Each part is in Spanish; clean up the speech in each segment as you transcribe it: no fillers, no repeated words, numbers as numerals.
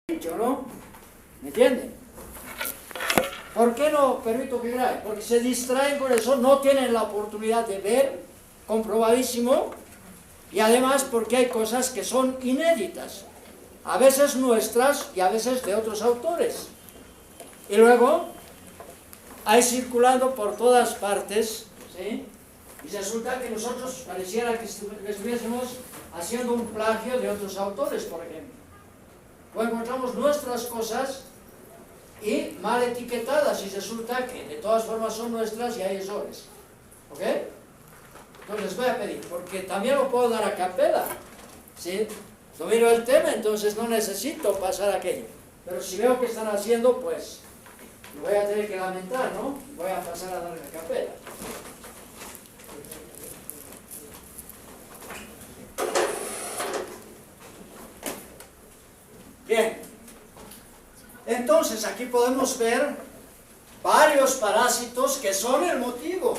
dicho, ¿no? ¿Me entienden? ¿Por qué no permito que graben? Porque se distraen con eso, no tienen la oportunidad de ver, comprobadísimo, y además porque hay cosas que son inéditas, a veces nuestras y a veces de otros autores. Y luego hay circulando por todas partes, ¿sí? Y resulta que nosotros pareciera que estuviésemos haciendo un plagio de otros autores, por ejemplo. O encontramos nuestras cosas y mal etiquetadas y resulta que de todas formas son nuestras y hay errores. ¿Ok? Entonces les voy a pedir, porque también lo puedo dar a capela, ¿sí? Domino el tema, entonces no necesito pasar aquello. Pero si veo que están haciendo, pues lo voy a tener que lamentar, ¿no? Voy a pasar a dar a capela. Bien, entonces aquí podemos ver varios parásitos que son el motivo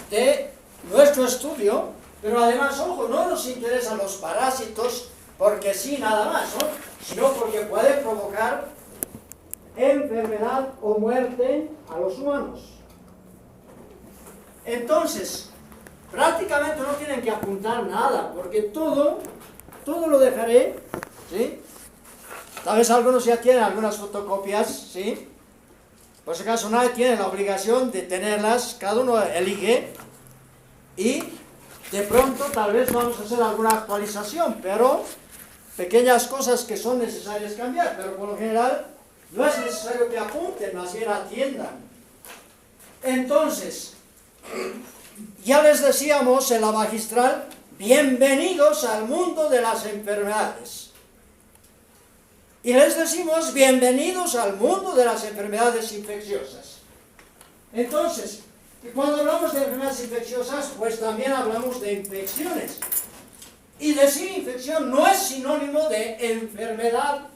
de nuestro estudio, pero además, ojo, no nos interesan los parásitos porque sí, nada más, ¿no? Sino porque pueden provocar enfermedad o muerte a los humanos. Entonces, prácticamente no tienen que apuntar nada, porque todo lo dejaré, ¿sí? Tal vez algunos ya tienen algunas fotocopias, ¿sí? Por si acaso nadie tiene la obligación de tenerlas, cada uno elige, y de pronto tal vez vamos a hacer alguna actualización, pero pequeñas cosas que son necesarias cambiar, pero por lo general no es necesario que apunten, más bien atiendan. Entonces, ya les decíamos en la magistral, bienvenidos al mundo de las enfermedades. Y les decimos, bienvenidos al mundo de las enfermedades infecciosas. Entonces, cuando hablamos de enfermedades infecciosas, pues también hablamos de infecciones. Y decir infección no es sinónimo de enfermedad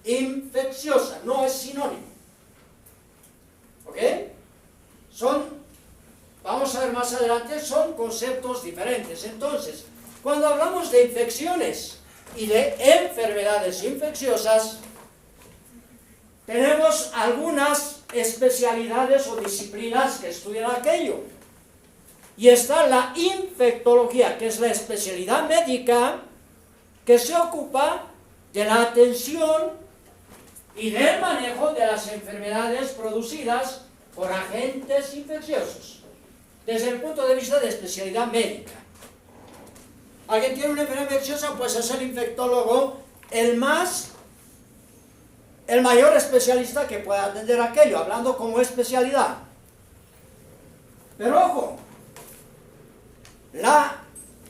infecciosa, no es sinónimo. ¿Ok? Vamos a ver más adelante, son conceptos diferentes. Entonces, cuando hablamos de infecciones y de enfermedades infecciosas, tenemos algunas especialidades o disciplinas que estudian aquello. Y está la infectología, que es la especialidad médica que se ocupa de la atención y del manejo de las enfermedades producidas por agentes infecciosos, desde el punto de vista de especialidad médica. ¿Alguien tiene una enfermedad infecciosa? Pues es el infectólogo el mayor especialista que pueda atender aquello, hablando como especialidad. Pero ojo,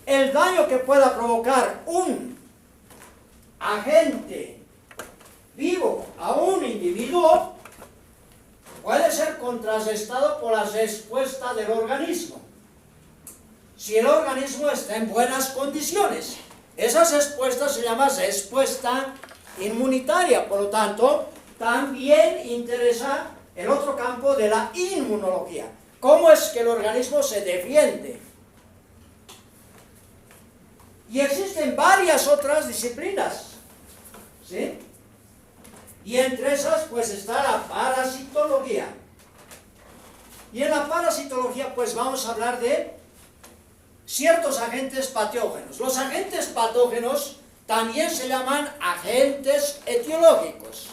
el daño que pueda provocar un agente vivo a un individuo puede ser contrarrestado por la respuesta del organismo. Si el organismo está en buenas condiciones, esa respuesta se llama respuesta inmunitaria. Por lo tanto, también interesa el otro campo de la inmunología. ¿Cómo es que el organismo se defiende? Y existen varias otras disciplinas, ¿sí? Y entre esas, pues, está la parasitología. Y en la parasitología, pues, vamos a hablar de ciertos agentes patógenos. Los agentes patógenos también se llaman agentes etiológicos.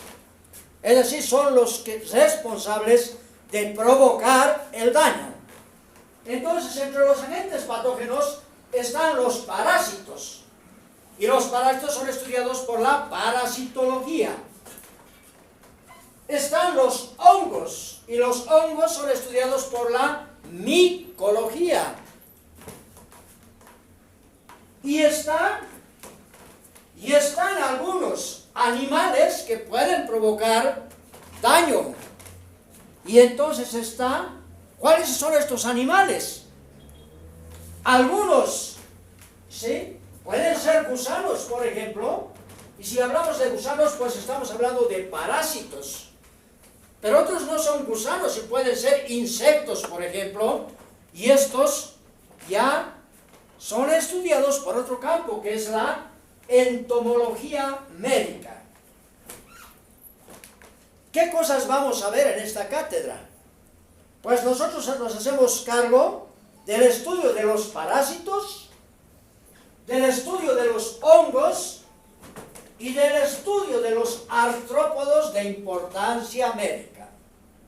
Es decir, son los responsables de provocar el daño. Entonces, entre los agentes patógenos están los parásitos. Y los parásitos son estudiados por la parasitología. Están los hongos, y los hongos son estudiados por la micología. Y están algunos animales que pueden provocar daño. Y entonces ¿cuáles son estos animales? Algunos, ¿sí? Pueden ser gusanos, por ejemplo. Y si hablamos de gusanos, pues estamos hablando de parásitos. Pero otros no son gusanos y pueden ser insectos, por ejemplo. Y estos ya son estudiados por otro campo, que es la entomología médica. ¿Qué cosas vamos a ver en esta cátedra? Pues nosotros nos hacemos cargo del estudio de los parásitos, del estudio de los hongos y del estudio de los artrópodos de importancia médica.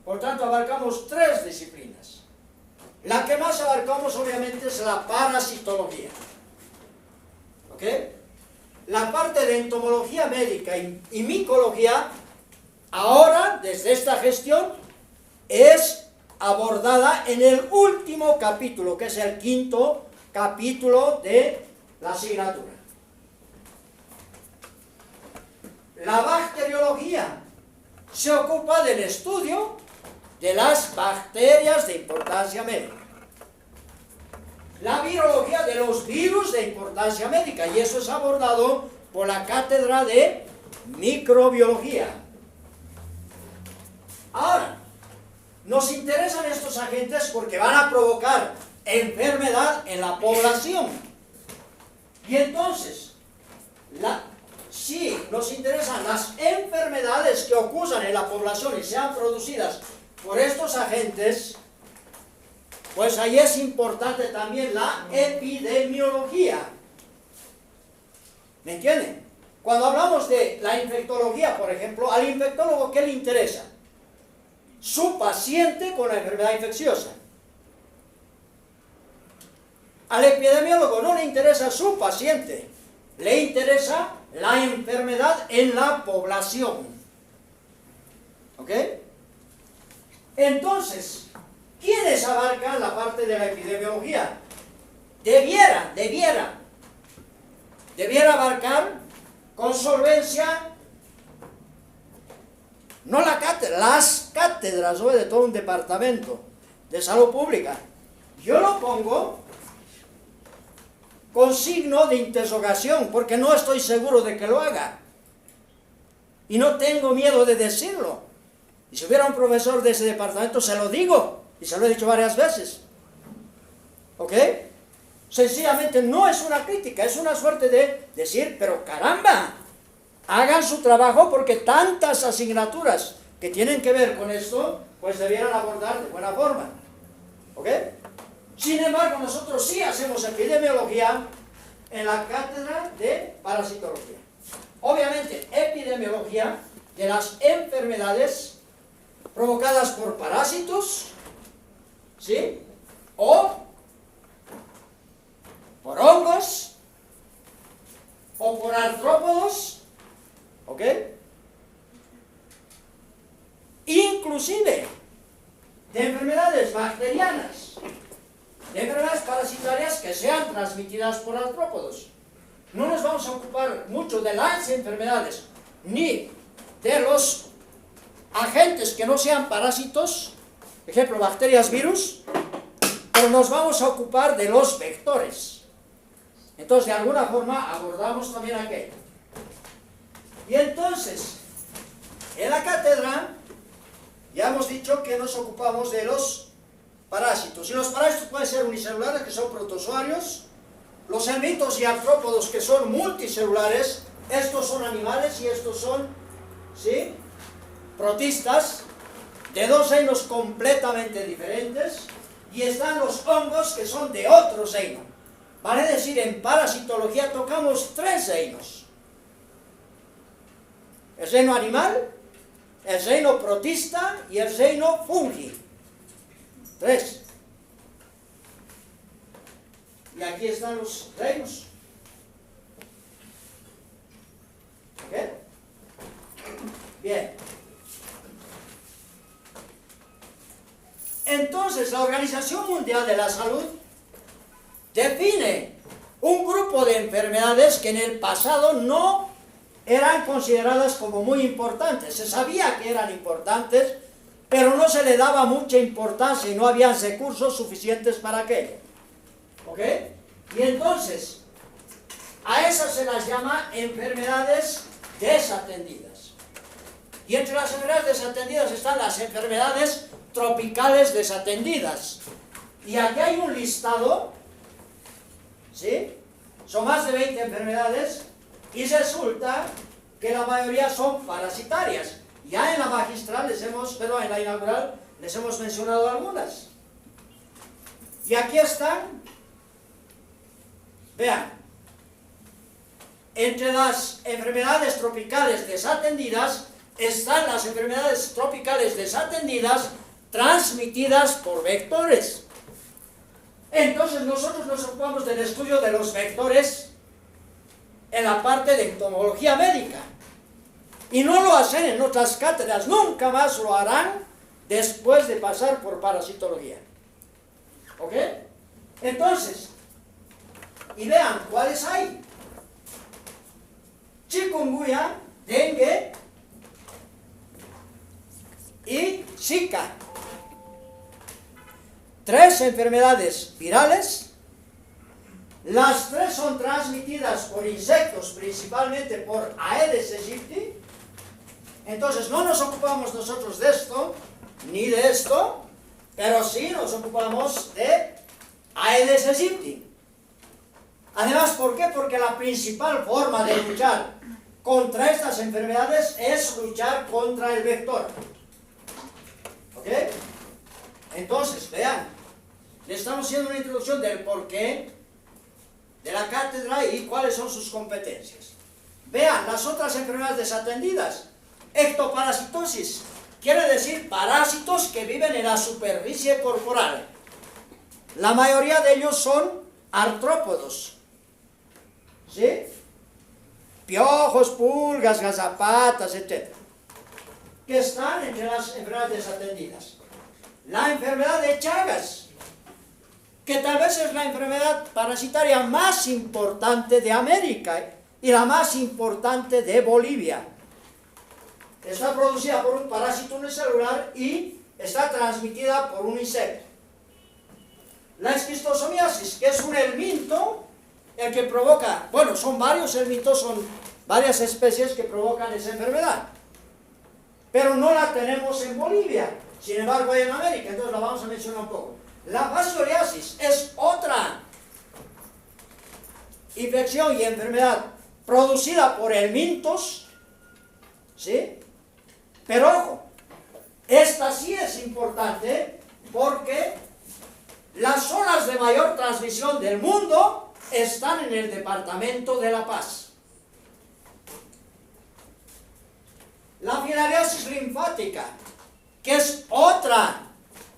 Por tanto, abarcamos 3 disciplinas. La que más abarcamos, obviamente, es la parasitología. ¿Ok? La parte de entomología médica y micología, ahora, desde esta gestión, es abordada en el último capítulo, que es el 5º capítulo de la asignatura. La bacteriología se ocupa del estudio de las bacterias de importancia médica. La virología de los virus de importancia médica, y eso es abordado por la cátedra de microbiología. Ahora, nos interesan estos agentes porque van a provocar enfermedad en la población. Y entonces, si nos interesan las enfermedades que ocurran en la población y sean producidas por estos agentes, pues ahí es importante también la epidemiología. ¿Me entienden? Cuando hablamos de la infectología, por ejemplo, al infectólogo, ¿qué le interesa? Su paciente con la enfermedad infecciosa. Al epidemiólogo no le interesa su paciente, le interesa la enfermedad en la población. ¿Ok? Entonces, ¿quiénes abarcan la parte de la epidemiología? Debiera abarcar con solvencia, no la cátedra, las cátedras, ¿no?, de todo un departamento de salud pública. Yo lo pongo con signo de interrogación, porque no estoy seguro de que lo haga. Y no tengo miedo de decirlo. Y si hubiera un profesor de ese departamento, se lo digo, y se lo he dicho varias veces. ¿Ok? Sencillamente no es una crítica, es una suerte de decir, pero caramba, hagan su trabajo, porque tantas asignaturas que tienen que ver con esto, pues debieran abordar de buena forma. ¿Ok? Sin embargo, nosotros sí hacemos epidemiología en la cátedra de parasitología. Obviamente, epidemiología de las enfermedades provocadas por parásitos, ¿sí?, o por hongos, o por artrópodos, ¿ok? Inclusive de enfermedades bacterianas, de enfermedades parasitarias que sean transmitidas por artrópodos. No nos vamos a ocupar mucho de las enfermedades, ni de los agentes que no sean parásitos, por ejemplo, bacterias, virus, pero nos vamos a ocupar de los vectores. Entonces, de alguna forma, abordamos también aquello. Y entonces, en la cátedra, ya hemos dicho que nos ocupamos de los parásitos. Y los parásitos pueden ser unicelulares, que son protozoarios, los helmintos y artrópodos, que son multicelulares. Estos son animales y estos son, ¿sí?, protistas, de 2 reinos completamente diferentes. Y están los hongos, que son de otro reino. Vale decir, en parasitología tocamos 3 reinos. El reino animal, el reino protista y el reino fungi. 3. Y aquí están los reinos. ¿Ok? Bien. Entonces, la Organización Mundial de la Salud define un grupo de enfermedades que en el pasado no eran consideradas como muy importantes. Se sabía que eran importantes, pero no se le daba mucha importancia y no había recursos suficientes para aquello. ¿Ok? Y entonces, a esas se las llama enfermedades desatendidas. Y entre las enfermedades desatendidas están las enfermedades tropicales desatendidas. Y aquí hay un listado, ¿sí? Son más de 20 enfermedades Y resulta que la mayoría son parasitarias. Ya en la magistral en la inaugural les hemos mencionado algunas. Y aquí están, vean, entre las enfermedades tropicales desatendidas están las enfermedades tropicales desatendidas transmitidas por vectores. Entonces nosotros nos ocupamos del estudio de los vectores en la parte de entomología médica. Y no lo hacen en otras cátedras, nunca más lo harán después de pasar por parasitología. ¿Ok? Entonces, y vean cuáles hay. Chikungunya, dengue y Zika. 3 enfermedades virales. Las 3 son transmitidas por insectos, principalmente por Aedes aegypti. Entonces no nos ocupamos nosotros de esto, ni de esto, pero sí nos ocupamos de Aedes aegypti. Además, ¿por qué? Porque la principal forma de luchar contra estas enfermedades es luchar contra el vector. ¿Ok? Entonces, vean, le estamos haciendo una introducción del porqué de la cátedra y cuáles son sus competencias. Vean, las otras enfermedades desatendidas. Ectoparasitosis quiere decir parásitos que viven en la superficie corporal. La mayoría de ellos son artrópodos. ¿Sí? Piojos, pulgas, gazapatas, etc. Que están entre las enfermedades desatendidas. La enfermedad de Chagas, que tal vez es la enfermedad parasitaria más importante de América y la más importante de Bolivia. Está producida por un parásito unicelular y está transmitida por un insecto. La esquistosomiasis, que es un helminto, el que provoca, bueno, son varios helmintos, son varias especies que provocan esa enfermedad. Pero no la tenemos en Bolivia, sin embargo hay en América, entonces la vamos a mencionar un poco. La fascioriasis es otra infección y enfermedad producida por helmintos, ¿sí? Pero ojo, esta sí es importante porque las zonas de mayor transmisión del mundo están en el departamento de La Paz. La filariasis linfática, que es otra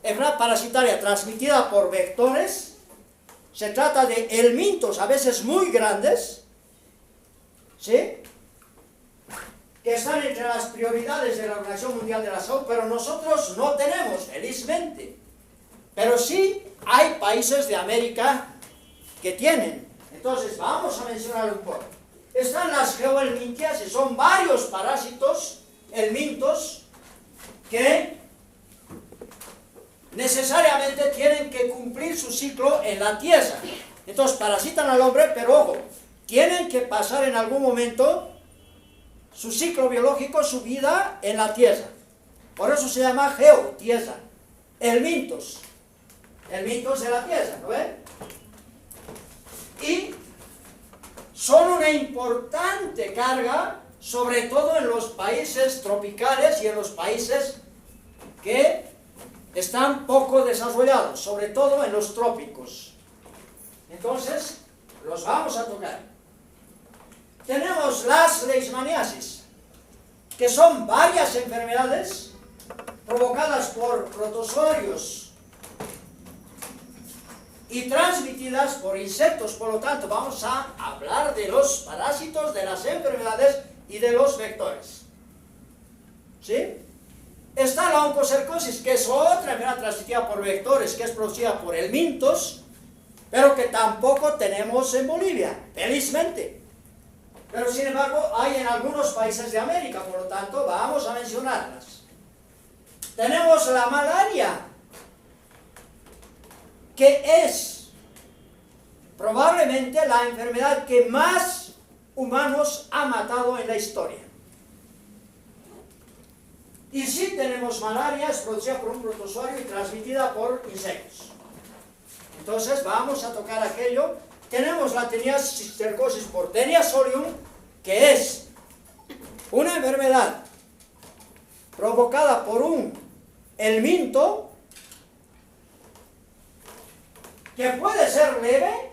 enfermedad parasitaria transmitida por vectores, se trata de helmintos a veces muy grandes, ¿sí?, que están entre las prioridades de la Organización Mundial de la Salud, pero nosotros no tenemos, felizmente. Pero sí hay países de América que tienen. Entonces vamos a mencionar un poco. Están las geohelmintiasis, son varios parásitos helmintos que necesariamente tienen que cumplir su ciclo en la tierra. Entonces parasitan al hombre, pero ojo, tienen que pasar en algún momento su ciclo biológico, su vida en la tierra. Por eso se llama geotierra. Helmintos. Helmintos de la tierra, ¿no ven? Y son una importante carga, sobre todo en los países tropicales y en los países que están poco desarrollados, sobre todo en los trópicos. Entonces, los vamos a tocar. Tenemos las leishmaniasis, que son varias enfermedades provocadas por protozoarios y transmitidas por insectos. Por lo tanto, vamos a hablar de los parásitos, de las enfermedades y de los vectores. ¿Sí? Está la oncocercosis, que es otra enfermedad transmitida por vectores, que es producida por helmintos, pero que tampoco tenemos en Bolivia, felizmente. Pero sin embargo hay en algunos países de América, por lo tanto vamos a mencionarlas. Tenemos la malaria, que es probablemente la enfermedad que más humanos ha matado en la historia. Y sí tenemos malaria, es producida por un protozoario y transmitida por insectos. Entonces vamos a tocar aquello. Tenemos la tenias cistercosis por Taenia solium, que es una enfermedad provocada por un helminto que puede ser leve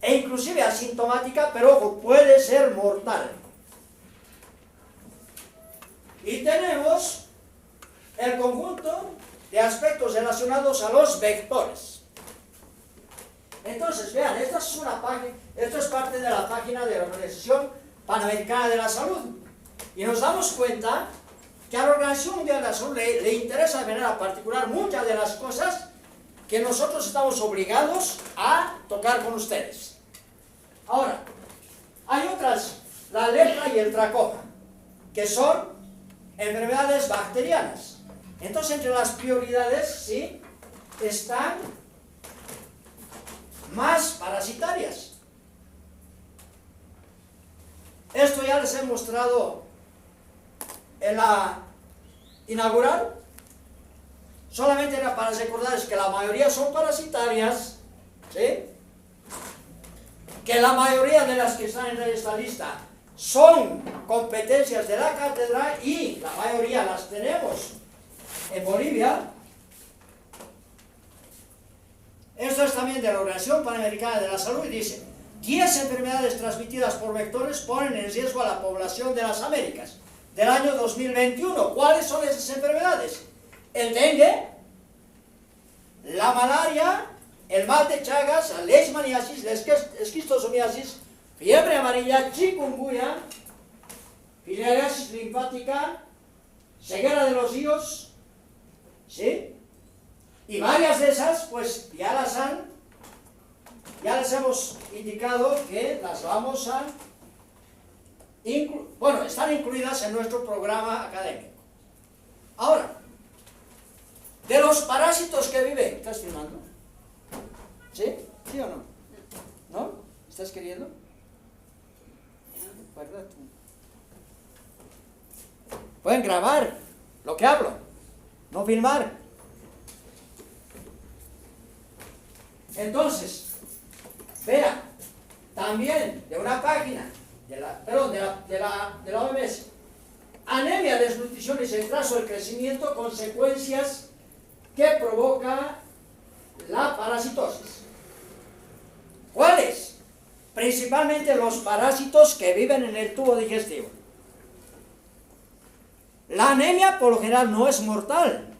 e inclusive asintomática, pero ojo, puede ser mortal. Y tenemos el conjunto de aspectos relacionados a los vectores. Entonces, vean, esta es una página, esto es parte de la página de la Organización Panamericana de la Salud. Y nos damos cuenta que a la Organización Mundial de la Salud le interesa de manera particular muchas de las cosas que nosotros estamos obligados a tocar con ustedes. Ahora, hay otras, la lepra y el tracoma, que son enfermedades bacterianas. Entonces, entre las prioridades, sí, están más parasitarias. Esto ya les he mostrado en la inaugural. Solamente era para recordarles que la mayoría son parasitarias, ¿sí? Que la mayoría de las que están en esta lista son competencias de la cátedra y la mayoría las tenemos en Bolivia. Esto es también de la Organización Panamericana de la Salud y dice: 10 enfermedades transmitidas por vectores ponen en riesgo a la población de las Américas del año 2021. ¿Cuáles son esas enfermedades? El dengue, la malaria, el mal de Chagas, la leishmaniasis, la esquistosomiasis, fiebre amarilla, chikungunya, filariasis linfática, ceguera de los ríos, ¿sí? Y varias de esas, pues ya les hemos indicado que las vamos a están incluidas en nuestro programa académico. Ahora, de los parásitos que viven, ¿estás filmando? ¿Sí? ¿Sí o no? ¿No? ¿Estás queriendo? Pueden grabar lo que hablo, no filmar. Entonces, vea, también de una página, de la OMS, anemia, desnutrición y retraso del crecimiento, consecuencias que provoca la parasitosis. ¿Cuáles? Principalmente los parásitos que viven en el tubo digestivo. La anemia por lo general no es mortal.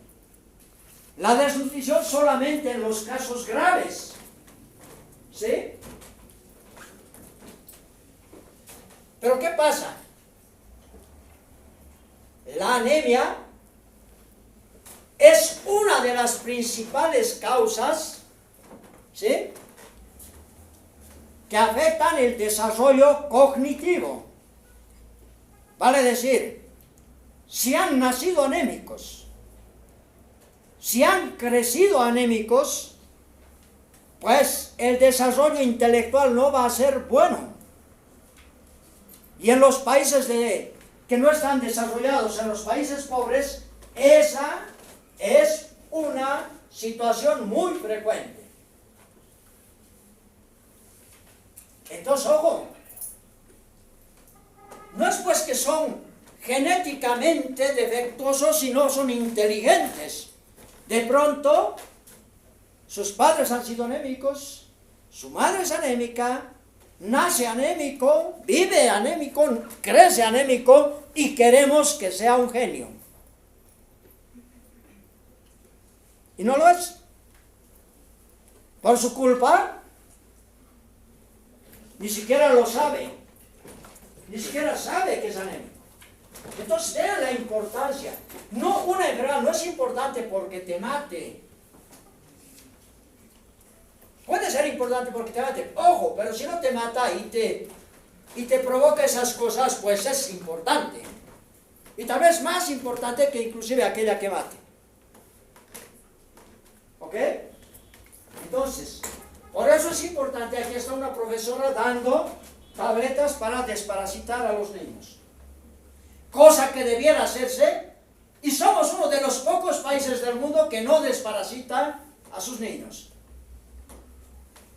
La desnutrición solamente en los casos graves. ¿Sí? Pero ¿qué pasa? La anemia es una de las principales causas, ¿sí?, que afectan el desarrollo cognitivo. Vale decir, si han nacido anémicos, si han crecido anémicos, pues el desarrollo intelectual no va a ser bueno. Y en los países que no están desarrollados, en los países pobres, esa es una situación muy frecuente. Entonces, ojo, no es pues que son genéticamente defectuosos, sino son inteligentes. De pronto, sus padres han sido anémicos, su madre es anémica, nace anémico, vive anémico, crece anémico y queremos que sea un genio. Y no lo es. Por su culpa, ni siquiera lo sabe. Ni siquiera sabe que es anémico. Entonces, vean la importancia. No, una enfermedad no es importante porque te mate. Puede ser importante porque te mate, ojo, pero si no te mata y te provoca esas cosas, pues es importante. Y tal vez más importante que inclusive aquella que mate. ¿Ok? Entonces, por eso es importante, aquí está una profesora dando tabletas para desparasitar a los niños. Cosa que debiera hacerse, y somos uno de los pocos países del mundo que no desparasita a sus niños.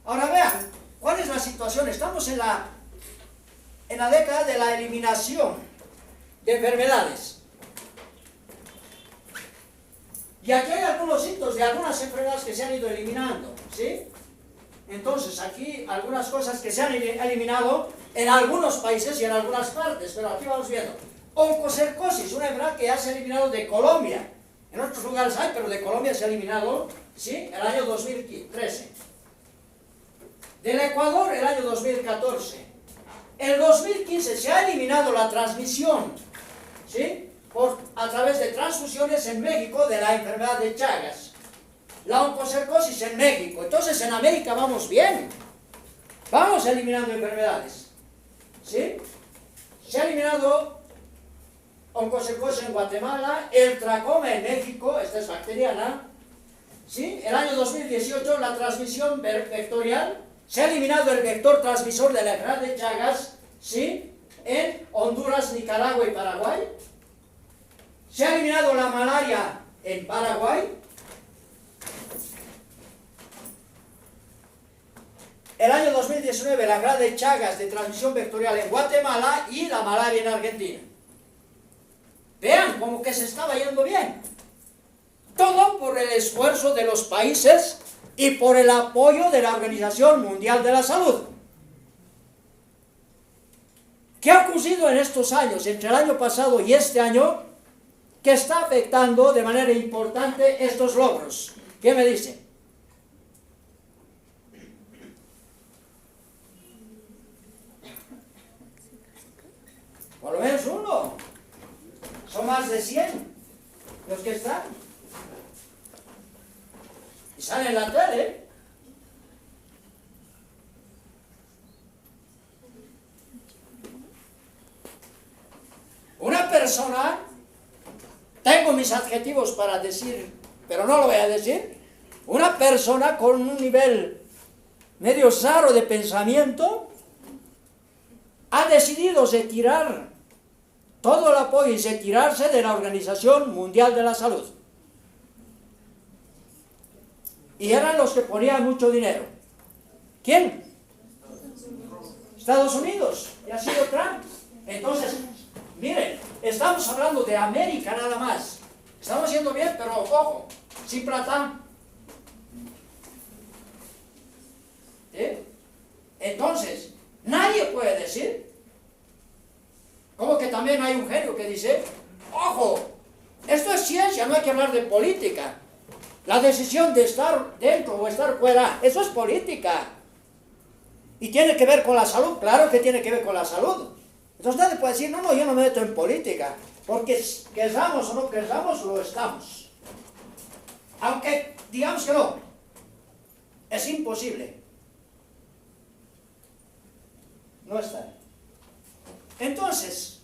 Ahora vean, ¿cuál es la situación? Estamos en en la década de la eliminación de enfermedades. Y aquí hay algunos hitos de algunas enfermedades que se han ido eliminando, ¿sí? Entonces, aquí algunas cosas que se han eliminado en algunos países y en algunas partes, pero aquí vamos viendo. Oncocercosis, una enfermedad que ya se ha eliminado de Colombia. En otros lugares hay, pero de Colombia se ha eliminado, ¿sí? El año 2013. Del Ecuador, el año 2014. En 2015 se ha eliminado la transmisión, ¿sí? A través de transfusiones en México de la enfermedad de Chagas. La oncocercosis en México. Entonces en América vamos bien. Vamos eliminando enfermedades, ¿sí? Se ha eliminado oncocercosis en Guatemala, el tracoma en México, esta es bacteriana, ¿sí? El año 2018 la transmisión vectorial, se ha eliminado el vector transmisor de la enfermedad de Chagas, ¿sí? En Honduras, Nicaragua y Paraguay. Se ha eliminado la malaria en Paraguay. El año 2019 la enfermedad de Chagas de transmisión vectorial en Guatemala y la malaria en Argentina. Vean como que se estaba yendo bien. Todo por el esfuerzo de los países y por el apoyo de la Organización Mundial de la Salud. ¿Qué ha ocurrido en estos años, entre el año pasado y este año, que está afectando de manera importante estos logros? ¿Qué me dice? Por lo menos uno. Son más de 100 los que están. Y salen en la tele. Una persona, tengo mis adjetivos para decir, pero no lo voy a decir, una persona con un nivel medio raro de pensamiento ha decidido retirar todo el apoyo y retirarse de la Organización Mundial de la Salud. Y eran los que ponían mucho dinero. ¿Quién? Estados Unidos. Y ha sido Trump. Entonces, miren, estamos hablando de América nada más. Estamos yendo bien, pero ojo, sin plata. ¿Sí? Entonces, nadie puede decir, como que también hay un genio que dice, ojo, esto es ciencia, no hay que hablar de política. La decisión de estar dentro o estar fuera, eso es política. Y tiene que ver con la salud, claro que tiene que ver con la salud. Entonces nadie puede decir, no, yo no me meto en política, porque queramos o no queramos, lo estamos. Aunque digamos que no, es imposible. No está. Entonces,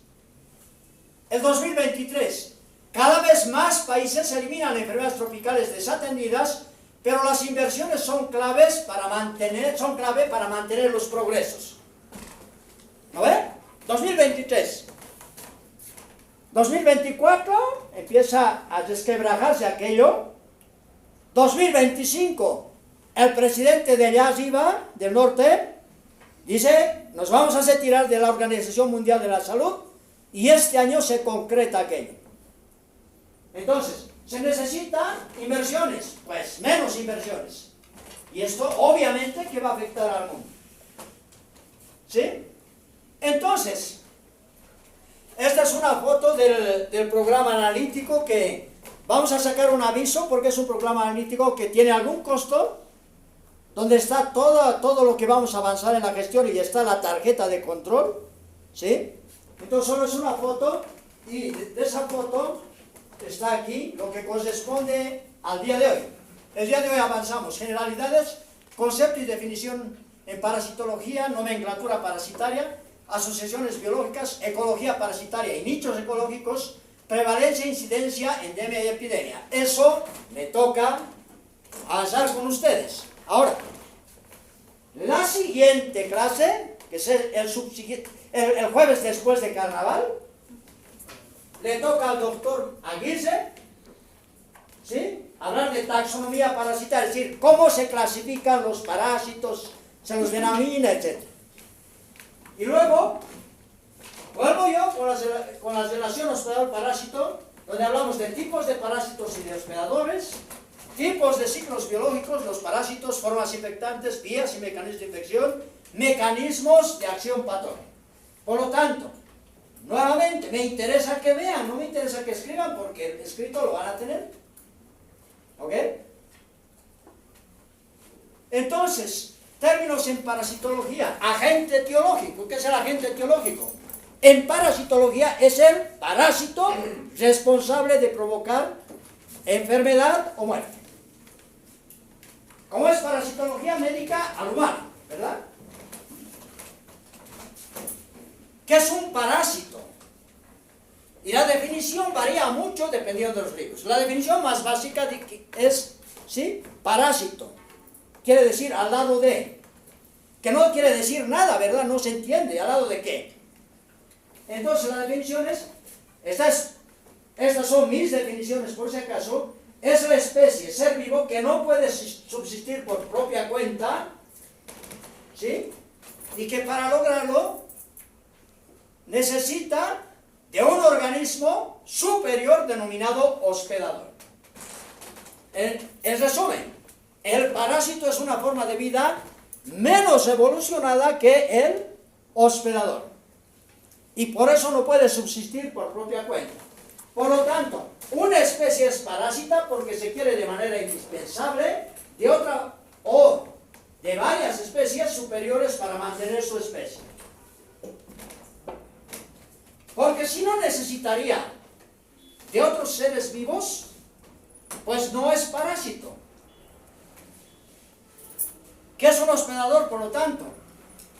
el 2023, cada vez más países eliminan enfermedades tropicales desatendidas, pero las inversiones son clave para mantener los progresos. ¿No ve? 2023. 2024 empieza a desquebrajarse aquello. 2025, el presidente de allá arriba, del norte, dice, nos vamos a retirar de la Organización Mundial de la Salud y este año se concreta aquello. Entonces, ¿se necesitan inversiones? Pues menos inversiones. Y esto obviamente que va a afectar al mundo. ¿Sí? Entonces, esta es una foto del programa analítico que vamos a sacar un aviso porque es un programa analítico que tiene algún costo, donde está todo lo que vamos a avanzar en la gestión y está la tarjeta de control, ¿sí? Entonces solo es una foto y de esa foto está aquí lo que corresponde al día de hoy. El día de hoy avanzamos generalidades, concepto y definición en parasitología, nomenclatura parasitaria, asociaciones biológicas, ecología parasitaria y nichos ecológicos, prevalencia, incidencia, endemia y epidemia. Eso me toca avanzar con ustedes. Ahora, la siguiente clase, que es el jueves después de Carnaval, le toca al doctor Aguirre, ¿sí?, hablar de taxonomía parasitaria, es decir, cómo se clasifican los parásitos, se los denomina, etc. Y luego, Vuelvo yo con la relación hospedador-parásito, donde hablamos de tipos de parásitos y de hospedadores, tipos de ciclos biológicos, los parásitos, formas infectantes, vías y mecanismos de infección, mecanismos de acción patógena. Por lo tanto, nuevamente, me interesa que vean, no me interesa que escriban, porque el escrito lo van a tener. ¿Ok? Entonces, términos en parasitología, agente etiológico. ¿Qué es el agente etiológico? En parasitología es el parásito responsable de provocar enfermedad o muerte. ¿Cómo es parasitología médica al humano? ¿Verdad? ¿Qué es un parásito? Y la definición varía mucho dependiendo de los libros. La definición más básica es, ¿sí? Parásito. Quiere decir al lado de. Que no quiere decir nada, ¿verdad? No se entiende. ¿Al lado de qué? Entonces la definición es, estas son mis definiciones por si acaso, es la especie, ser vivo, que no puede subsistir por propia cuenta, ¿sí? Y que para lograrlo necesita de un organismo superior denominado hospedador. En resumen, el parásito es una forma de vida menos evolucionada que el hospedador. Y por eso no puede subsistir por propia cuenta. Por lo tanto, una especie es parásita porque se quiere de manera indispensable de otra o de varias especies superiores para mantener su especie. Porque si no necesitaría de otros seres vivos, pues no es parásito. ¿Qué es un hospedador, por lo tanto?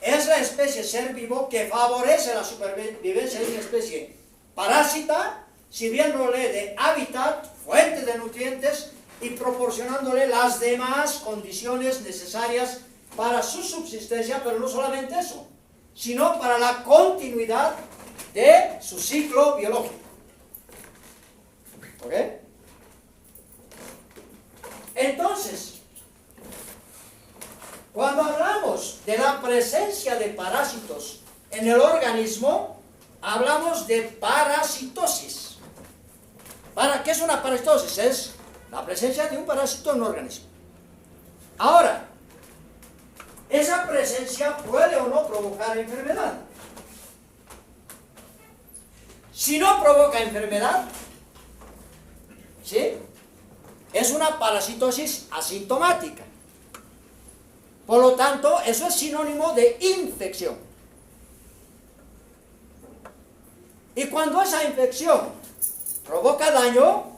Es la especie ser vivo que favorece la supervivencia de una especie parásita, sirviéndole de hábitat, fuente de nutrientes y proporcionándole las demás condiciones necesarias para su subsistencia, pero no solamente eso, sino para la continuidad de su ciclo biológico. ¿Ok? Entonces, cuando hablamos de la presencia de parásitos en el organismo, hablamos de parasitosis. ¿Qué es una parasitosis? Es la presencia de un parásito en un organismo. Ahora, esa presencia puede o no provocar enfermedad. Si no provoca enfermedad, ¿sí? Es una parasitosis asintomática. Por lo tanto, eso es sinónimo de infección. Y cuando esa infección provoca daño,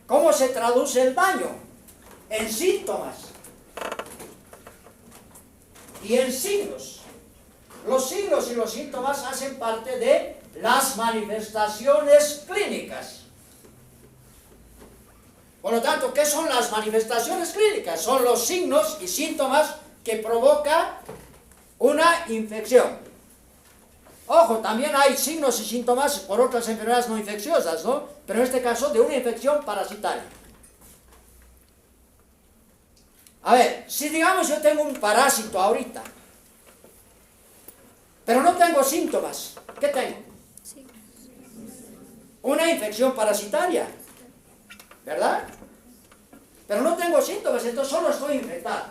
¿cómo se traduce el daño? En síntomas y en signos. Los signos y los síntomas hacen parte de las manifestaciones clínicas. Por lo tanto, ¿qué son las manifestaciones clínicas? Son los signos y síntomas que provoca una infección. Ojo, también hay signos y síntomas por otras enfermedades no infecciosas, ¿no? Pero en este caso de una infección parasitaria. A ver, si digamos yo tengo un parásito ahorita, pero no tengo síntomas, ¿qué tengo? Una infección parasitaria, ¿verdad? Pero no tengo síntomas, entonces solo estoy infectado.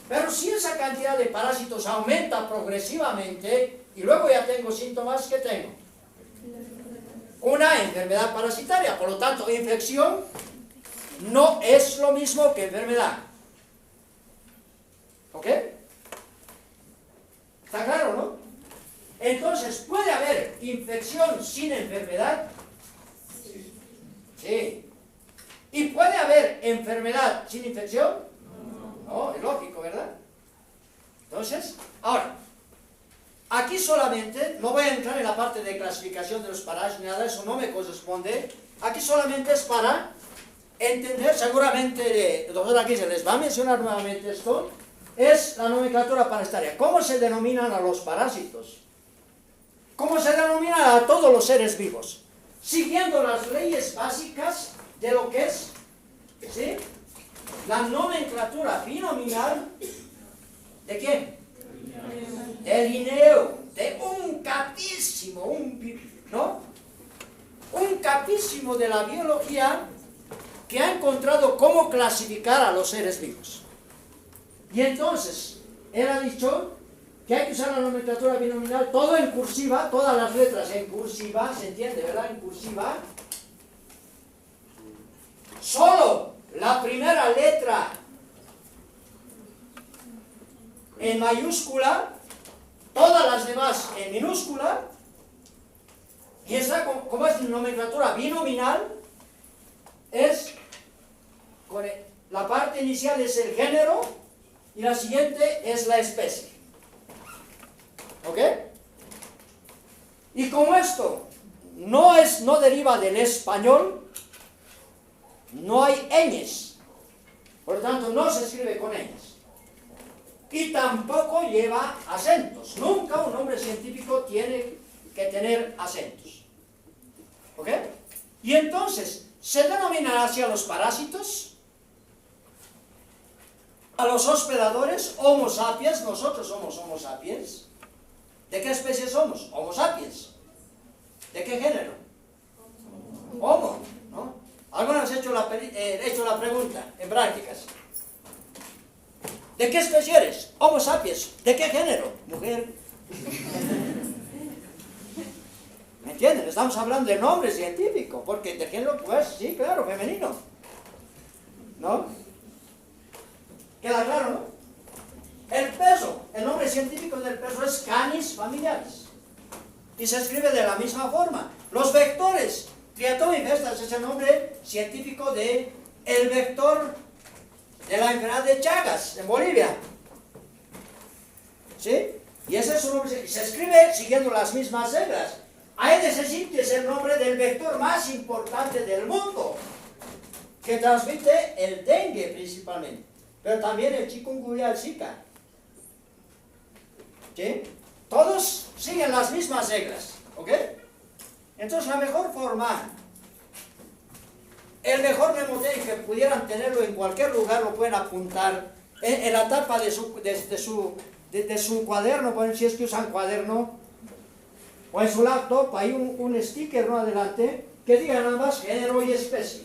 Pero si esa cantidad de parásitos aumenta progresivamente y luego ya tengo síntomas, ¿qué tengo? Una enfermedad parasitaria. Por lo tanto, infección no es lo mismo que enfermedad. ¿Ok? ¿Está claro, no? Entonces, ¿puede haber infección sin enfermedad? Sí. ¿Y puede haber enfermedad sin infección? No, es lógico, ¿verdad? Entonces, ahora, aquí solamente, no voy a entrar en la parte de clasificación de los parásitos, nada, eso no me corresponde. Aquí solamente es para entender, seguramente, el doctor aquí se les va a mencionar nuevamente esto, es la nomenclatura parasitaria. ¿Cómo se denominan a los parásitos? ¿Cómo se denominan a todos los seres vivos? Siguiendo las leyes básicas de lo que es, ¿sí?, la nomenclatura binominal, ¿de quién? De Linneo. de un capísimo, ¿no? Un capísimo de la biología que ha encontrado cómo clasificar a los seres vivos. Y entonces, él ha dicho que hay que usar la nomenclatura binominal, todo en cursiva, todas las letras en cursiva, ¿se entiende, verdad? En cursiva. Solo la primera letra en mayúscula, todas las demás en minúscula, y esa, como es nomenclatura binominal, es, la parte inicial es el género, y la siguiente es la especie. ¿Ok? Y como esto no deriva del español, no hay ñes, por lo tanto no se escribe con ñes. Y tampoco lleva acentos. Nunca un nombre científico tiene que tener acentos. ¿Ok? Y entonces, se denominan así a los parásitos, a los hospedadores, Homo sapiens. Nosotros somos Homo sapiens. ¿De qué especie somos? Homo sapiens. ¿De qué género? Homo, ¿no? ¿Alguna vez hecho la pregunta en prácticas? ¿De qué especie eres? Homo sapiens. ¿De qué género? Mujer. ¿Me entienden? Estamos hablando de nombre científico, porque de género, pues, sí, claro, femenino. ¿No? ¿Queda claro, no? El peso, el nombre científico del peso es Canis familiaris. Y se escribe de la misma forma. Los vectores, Triatomys vestas es el nombre científico de el vector de la enfermedad de Chagas, en Bolivia. ¿Sí? Y ese es su nombre, se escribe siguiendo las mismas reglas. Aedes aegypti es el nombre del vector más importante del mundo, que transmite el dengue principalmente, pero también el chikungunya, el Zika. ¿Sí? Todos siguen las mismas reglas, ¿ok? Entonces la mejor forma, el mejor memotécnico que pudieran tenerlo en cualquier lugar, lo pueden apuntar en la tapa de su cuaderno, si es que usan cuaderno, o en su laptop, hay un sticker, ¿no? Adelante, que diga nada más género y especie.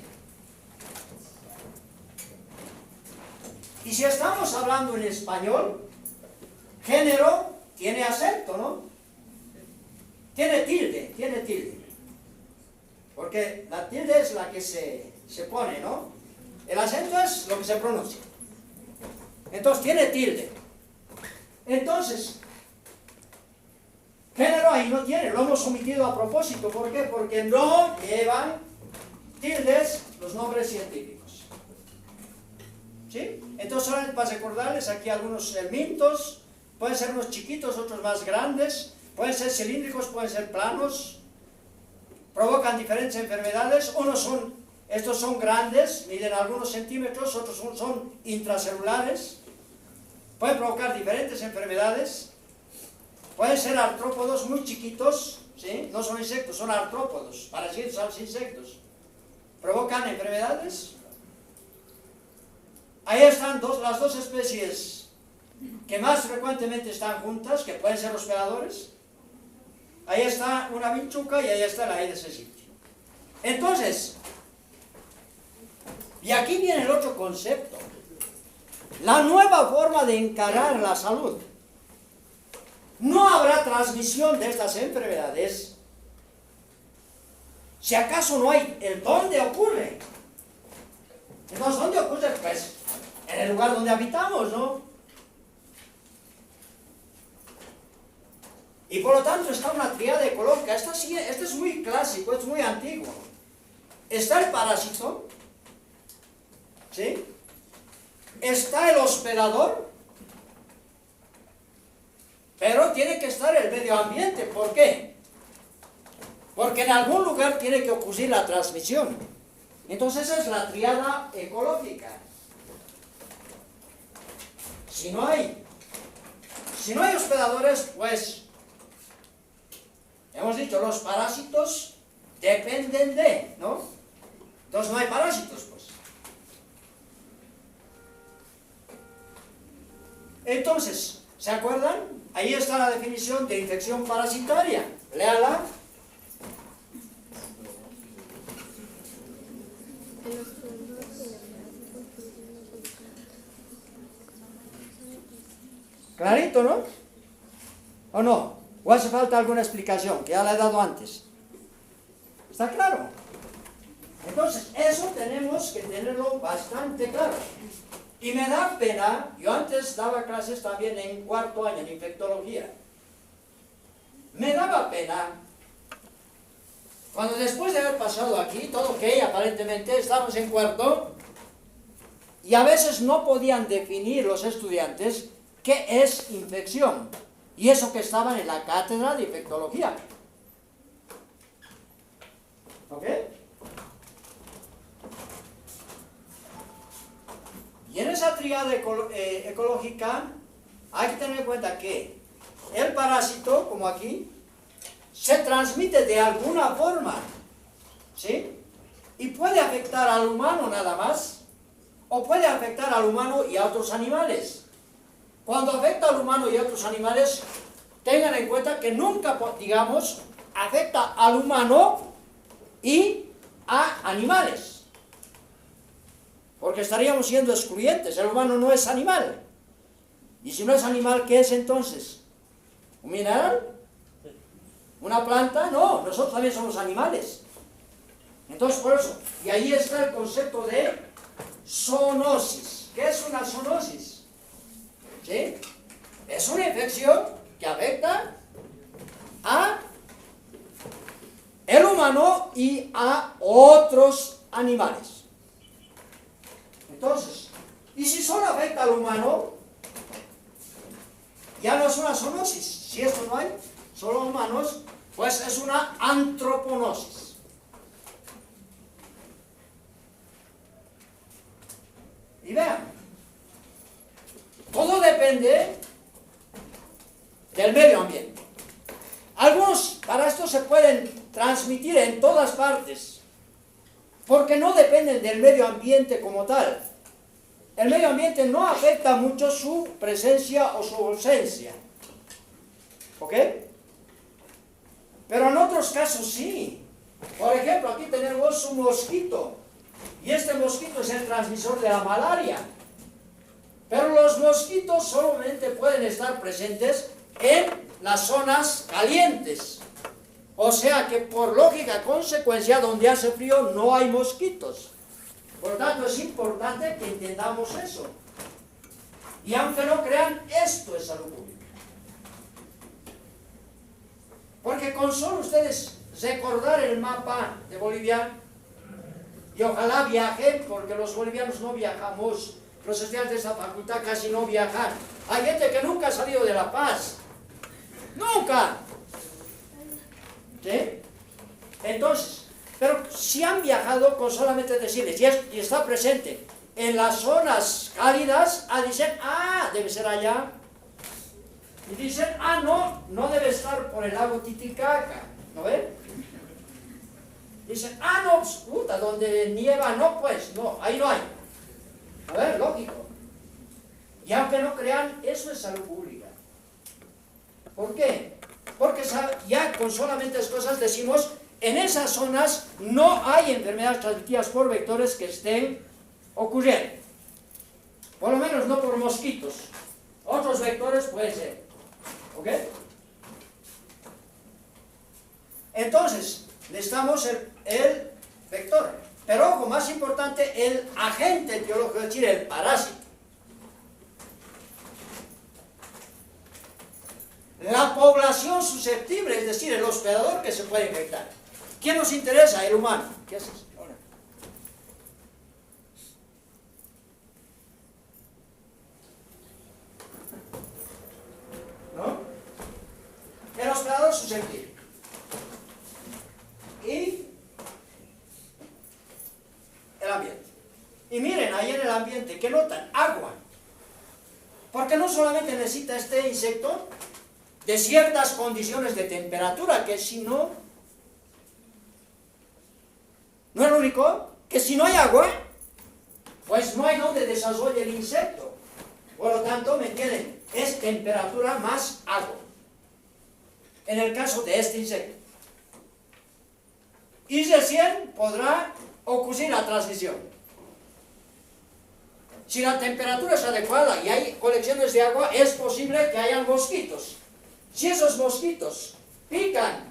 Y si estamos hablando en español, género tiene acento, ¿no? Tiene tilde. Porque la tilde es la que se pone, ¿no? El acento es lo que se pronuncia. Entonces tiene tilde. Entonces, género ahí no tiene, lo hemos omitido a propósito. ¿Por qué? Porque no llevan tildes los nombres científicos. ¿Sí? Entonces, solamente para recordarles aquí algunos helmintos, pueden ser unos chiquitos, otros más grandes, pueden ser cilíndricos, pueden ser planos, provocan diferentes enfermedades. Estos son grandes, miden algunos centímetros, otros son intracelulares, pueden provocar diferentes enfermedades. Pueden ser artrópodos muy chiquitos, ¿sí? No son insectos, son artrópodos, parecidos a los insectos. Provocan enfermedades. Ahí están las dos especies que más frecuentemente están juntas, que pueden ser hospedadores. Ahí está una vinchuca y ahí está la Aedes aegypti. Entonces, y aquí viene el otro concepto, la nueva forma de encarar la salud. No habrá transmisión de estas enfermedades si acaso no hay dónde ocurre. Entonces, ¿dónde ocurre? Pues en el lugar donde habitamos, ¿no? Y por lo tanto está una tríada ecológica. Este es muy clásico, es muy antiguo. Está el parásito, ¿sí? Está el hospedador, pero tiene que estar el medio ambiente. ¿Por qué? Porque en algún lugar tiene que ocurrir la transmisión. Entonces esa es la tríada ecológica. Si no hay hospedadores, pues, hemos dicho, los parásitos dependen de, ¿no? Entonces no hay parásitos, pues. Entonces, ¿se acuerdan? ahí está la definición de infección parasitaria. Léala. Clarito, ¿no? ¿O no? ¿O hace falta alguna explicación? Que ya la he dado antes. ¿Está claro? Entonces, eso tenemos que tenerlo bastante claro. Y me da pena, yo antes daba clases también en cuarto año en infectología. Me daba pena, cuando después de haber pasado aquí, todo ok, aparentemente estamos en cuarto, y a veces no podían definir los estudiantes qué es infección. Y eso que estaban en la cátedra de infectología. ¿Ok? Y en esa tríada ecológica hay que tener en cuenta que el parásito, como aquí, se transmite de alguna forma, ¿sí? Y puede afectar al humano nada más, o puede afectar al humano y a otros animales. Cuando afecta al humano y a otros animales, tengan en cuenta que nunca, digamos, afecta al humano y a animales. Porque estaríamos siendo excluyentes. El humano no es animal. Y si no es animal, ¿qué es entonces? ¿Un mineral? ¿Una planta? No, nosotros también somos animales. Entonces, por eso, y ahí está el concepto de zoonosis. ¿Qué es una zoonosis? ¿Sí? Es una infección que afecta a el humano y a otros animales. Entonces, y si solo afecta al humano, ya no es una zoonosis. Si esto no hay, solo humanos, pues es una antroponosis. Y vean, todo depende del medio ambiente. Algunos parásitos se pueden transmitir en todas partes, porque no dependen del medio ambiente como tal. El medio ambiente no afecta mucho su presencia o su ausencia. ¿Ok? Pero en otros casos sí. Por ejemplo, aquí tenemos un mosquito, y este mosquito es el transmisor de la malaria. Pero los mosquitos solamente pueden estar presentes en las zonas calientes. O sea que por lógica consecuencia, donde hace frío no hay mosquitos. Por lo tanto, es importante que entendamos eso. Y aunque no crean, esto es salud pública. Porque con solo ustedes recordar el mapa de Bolivia, y ojalá viajen, porque los bolivianos no viajamos, los estudiantes de esta facultad casi no viajan. Hay gente que nunca ha salido de La Paz. ¡Nunca! ¿Sí? Entonces, pero si han viajado, con solamente decirles, y está presente en las zonas cálidas, dicen, debe ser allá. Y dicen, no debe estar por el lago Titicaca. ¿No ven? Dicen, no, pues, puta, donde nieva, no, pues, no, ahí no hay. A ver, lógico. Y aunque no crean, eso es salud pública. ¿Por qué? Porque ya con solamente estas cosas decimos, en esas zonas no hay enfermedades transmitidas por vectores que estén ocurriendo. Por lo menos no por mosquitos. Otros vectores pueden ser. ¿Ok? Entonces, necesitamos el vector. Pero ojo, más importante, el agente biológico, es decir, el parásito. La población susceptible, es decir, el hospedador que se puede infectar. ¿Quién nos interesa? El humano. ¿Qué haces? Ahora. ¿No? El hospedador susceptible. Y el ambiente. Y miren, ahí en el ambiente, ¿qué notan? Agua. Porque no solamente necesita este insecto de ciertas condiciones de temperatura, que si no, no es lo único, que si no hay agua, pues no hay donde desarrolle el insecto. Por lo tanto, ¿me entienden? Es temperatura más agua. En el caso de este insecto. Y recién podrá ocurrir la transmisión. Si la temperatura es adecuada y hay colecciones de agua, es posible que hayan mosquitos. Si esos mosquitos pican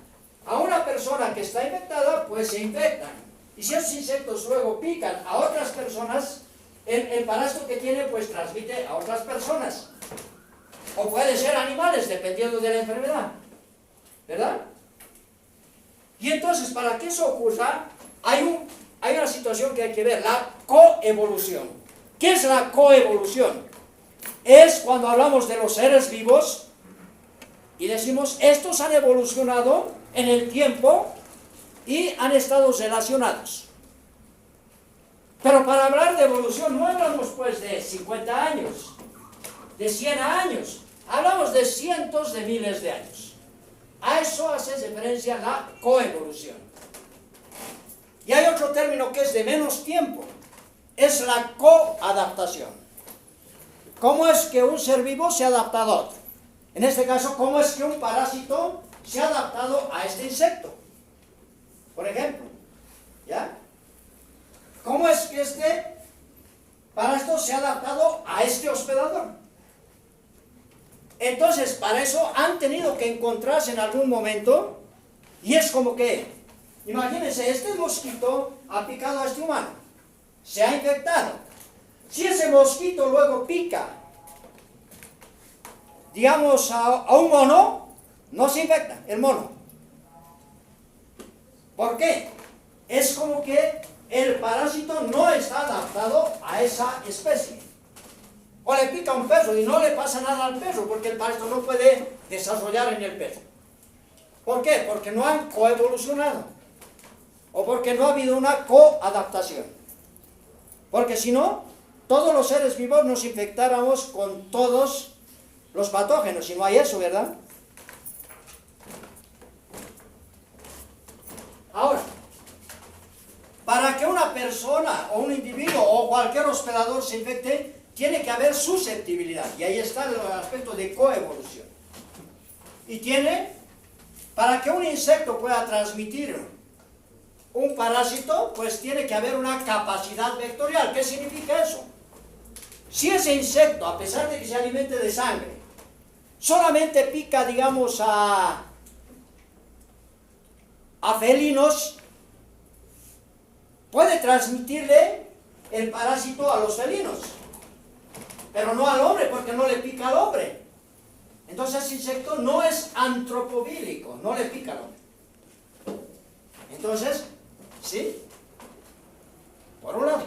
a una persona que está infectada, pues se infectan. Y si esos insectos luego pican a otras personas, el parásito que tiene, pues transmite a otras personas. O puede ser animales, dependiendo de la enfermedad. ¿Verdad? Y entonces, para que eso ocurra, hay una situación que hay que ver, la coevolución. ¿Qué es la coevolución? Es cuando hablamos de los seres vivos y decimos, estos han evolucionado en el tiempo y han estado relacionados. Pero para hablar de evolución no hablamos pues de 50 años, de 100 años, hablamos de cientos de miles de años. A eso hace referencia la coevolución. Y hay otro término que es de menos tiempo, es la coadaptación. ¿Cómo es que un ser vivo se ha adaptado a otro? En este caso, ¿cómo es que un parásito se ha adaptado a este insecto? Por ejemplo, ¿ya? ¿Cómo es que este parásito se ha adaptado a este hospedador? Entonces, para eso han tenido que encontrarse en algún momento, y es como que, imagínense, este mosquito ha picado a este humano, se ha infectado. Si ese mosquito luego pica, digamos, a un mono, no se infecta el mono. ¿Por qué? Es como que el parásito no está adaptado a esa especie. O le pica a un perro y no le pasa nada al perro, porque el parásito no puede desarrollar en el perro. ¿Por qué? Porque no han coevolucionado. O porque no ha habido una coadaptación. Porque si no, todos los seres vivos nos infectáramos con todos los patógenos, y no hay eso, ¿verdad? Ahora, para que una persona o un individuo o cualquier hospedador se infecte, tiene que haber susceptibilidad, y ahí está el aspecto de coevolución. Y para que un insecto pueda transmitir un parásito, pues tiene que haber una capacidad vectorial. ¿Qué significa eso? Si ese insecto, a pesar de que se alimente de sangre, solamente pica, digamos, a felinos, puede transmitirle el parásito a los felinos, pero no al hombre, porque no le pica al hombre. Entonces ese insecto no es antropofílico, no le pica al hombre. Entonces, ¿sí? Por un lado.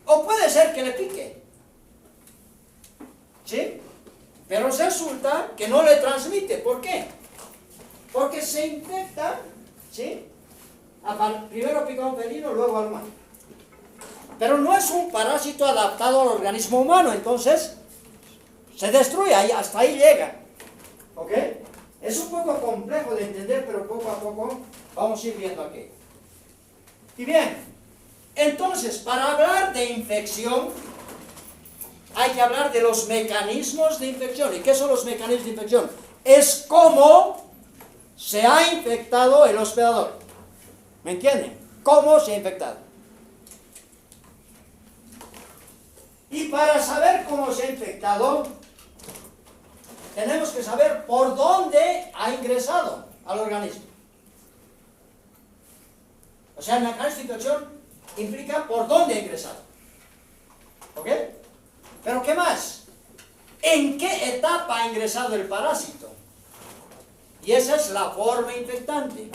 O puede ser que le pique, ¿sí? Pero resulta que no le transmite. ¿Por qué? Porque se infecta, ¿sí? Primero pica a un felino, luego al humano. Pero no es un parásito adaptado al organismo humano, entonces se destruye, hasta ahí llega. ¿Ok? Es un poco complejo de entender, pero poco a poco vamos a ir viendo aquí. Y bien, entonces, para hablar de infección, hay que hablar de los mecanismos de infección. ¿Y qué son los mecanismos de infección? Es cómo se ha infectado el hospedador. ¿Me entienden? ¿Cómo se ha infectado? Y para saber cómo se ha infectado, tenemos que saber por dónde ha ingresado al organismo. O sea, el mecanismo de infección implica por dónde ha ingresado. ¿Ok? Pero ¿qué más? ¿En qué etapa ha ingresado el parásito? Y esa es la forma infectante.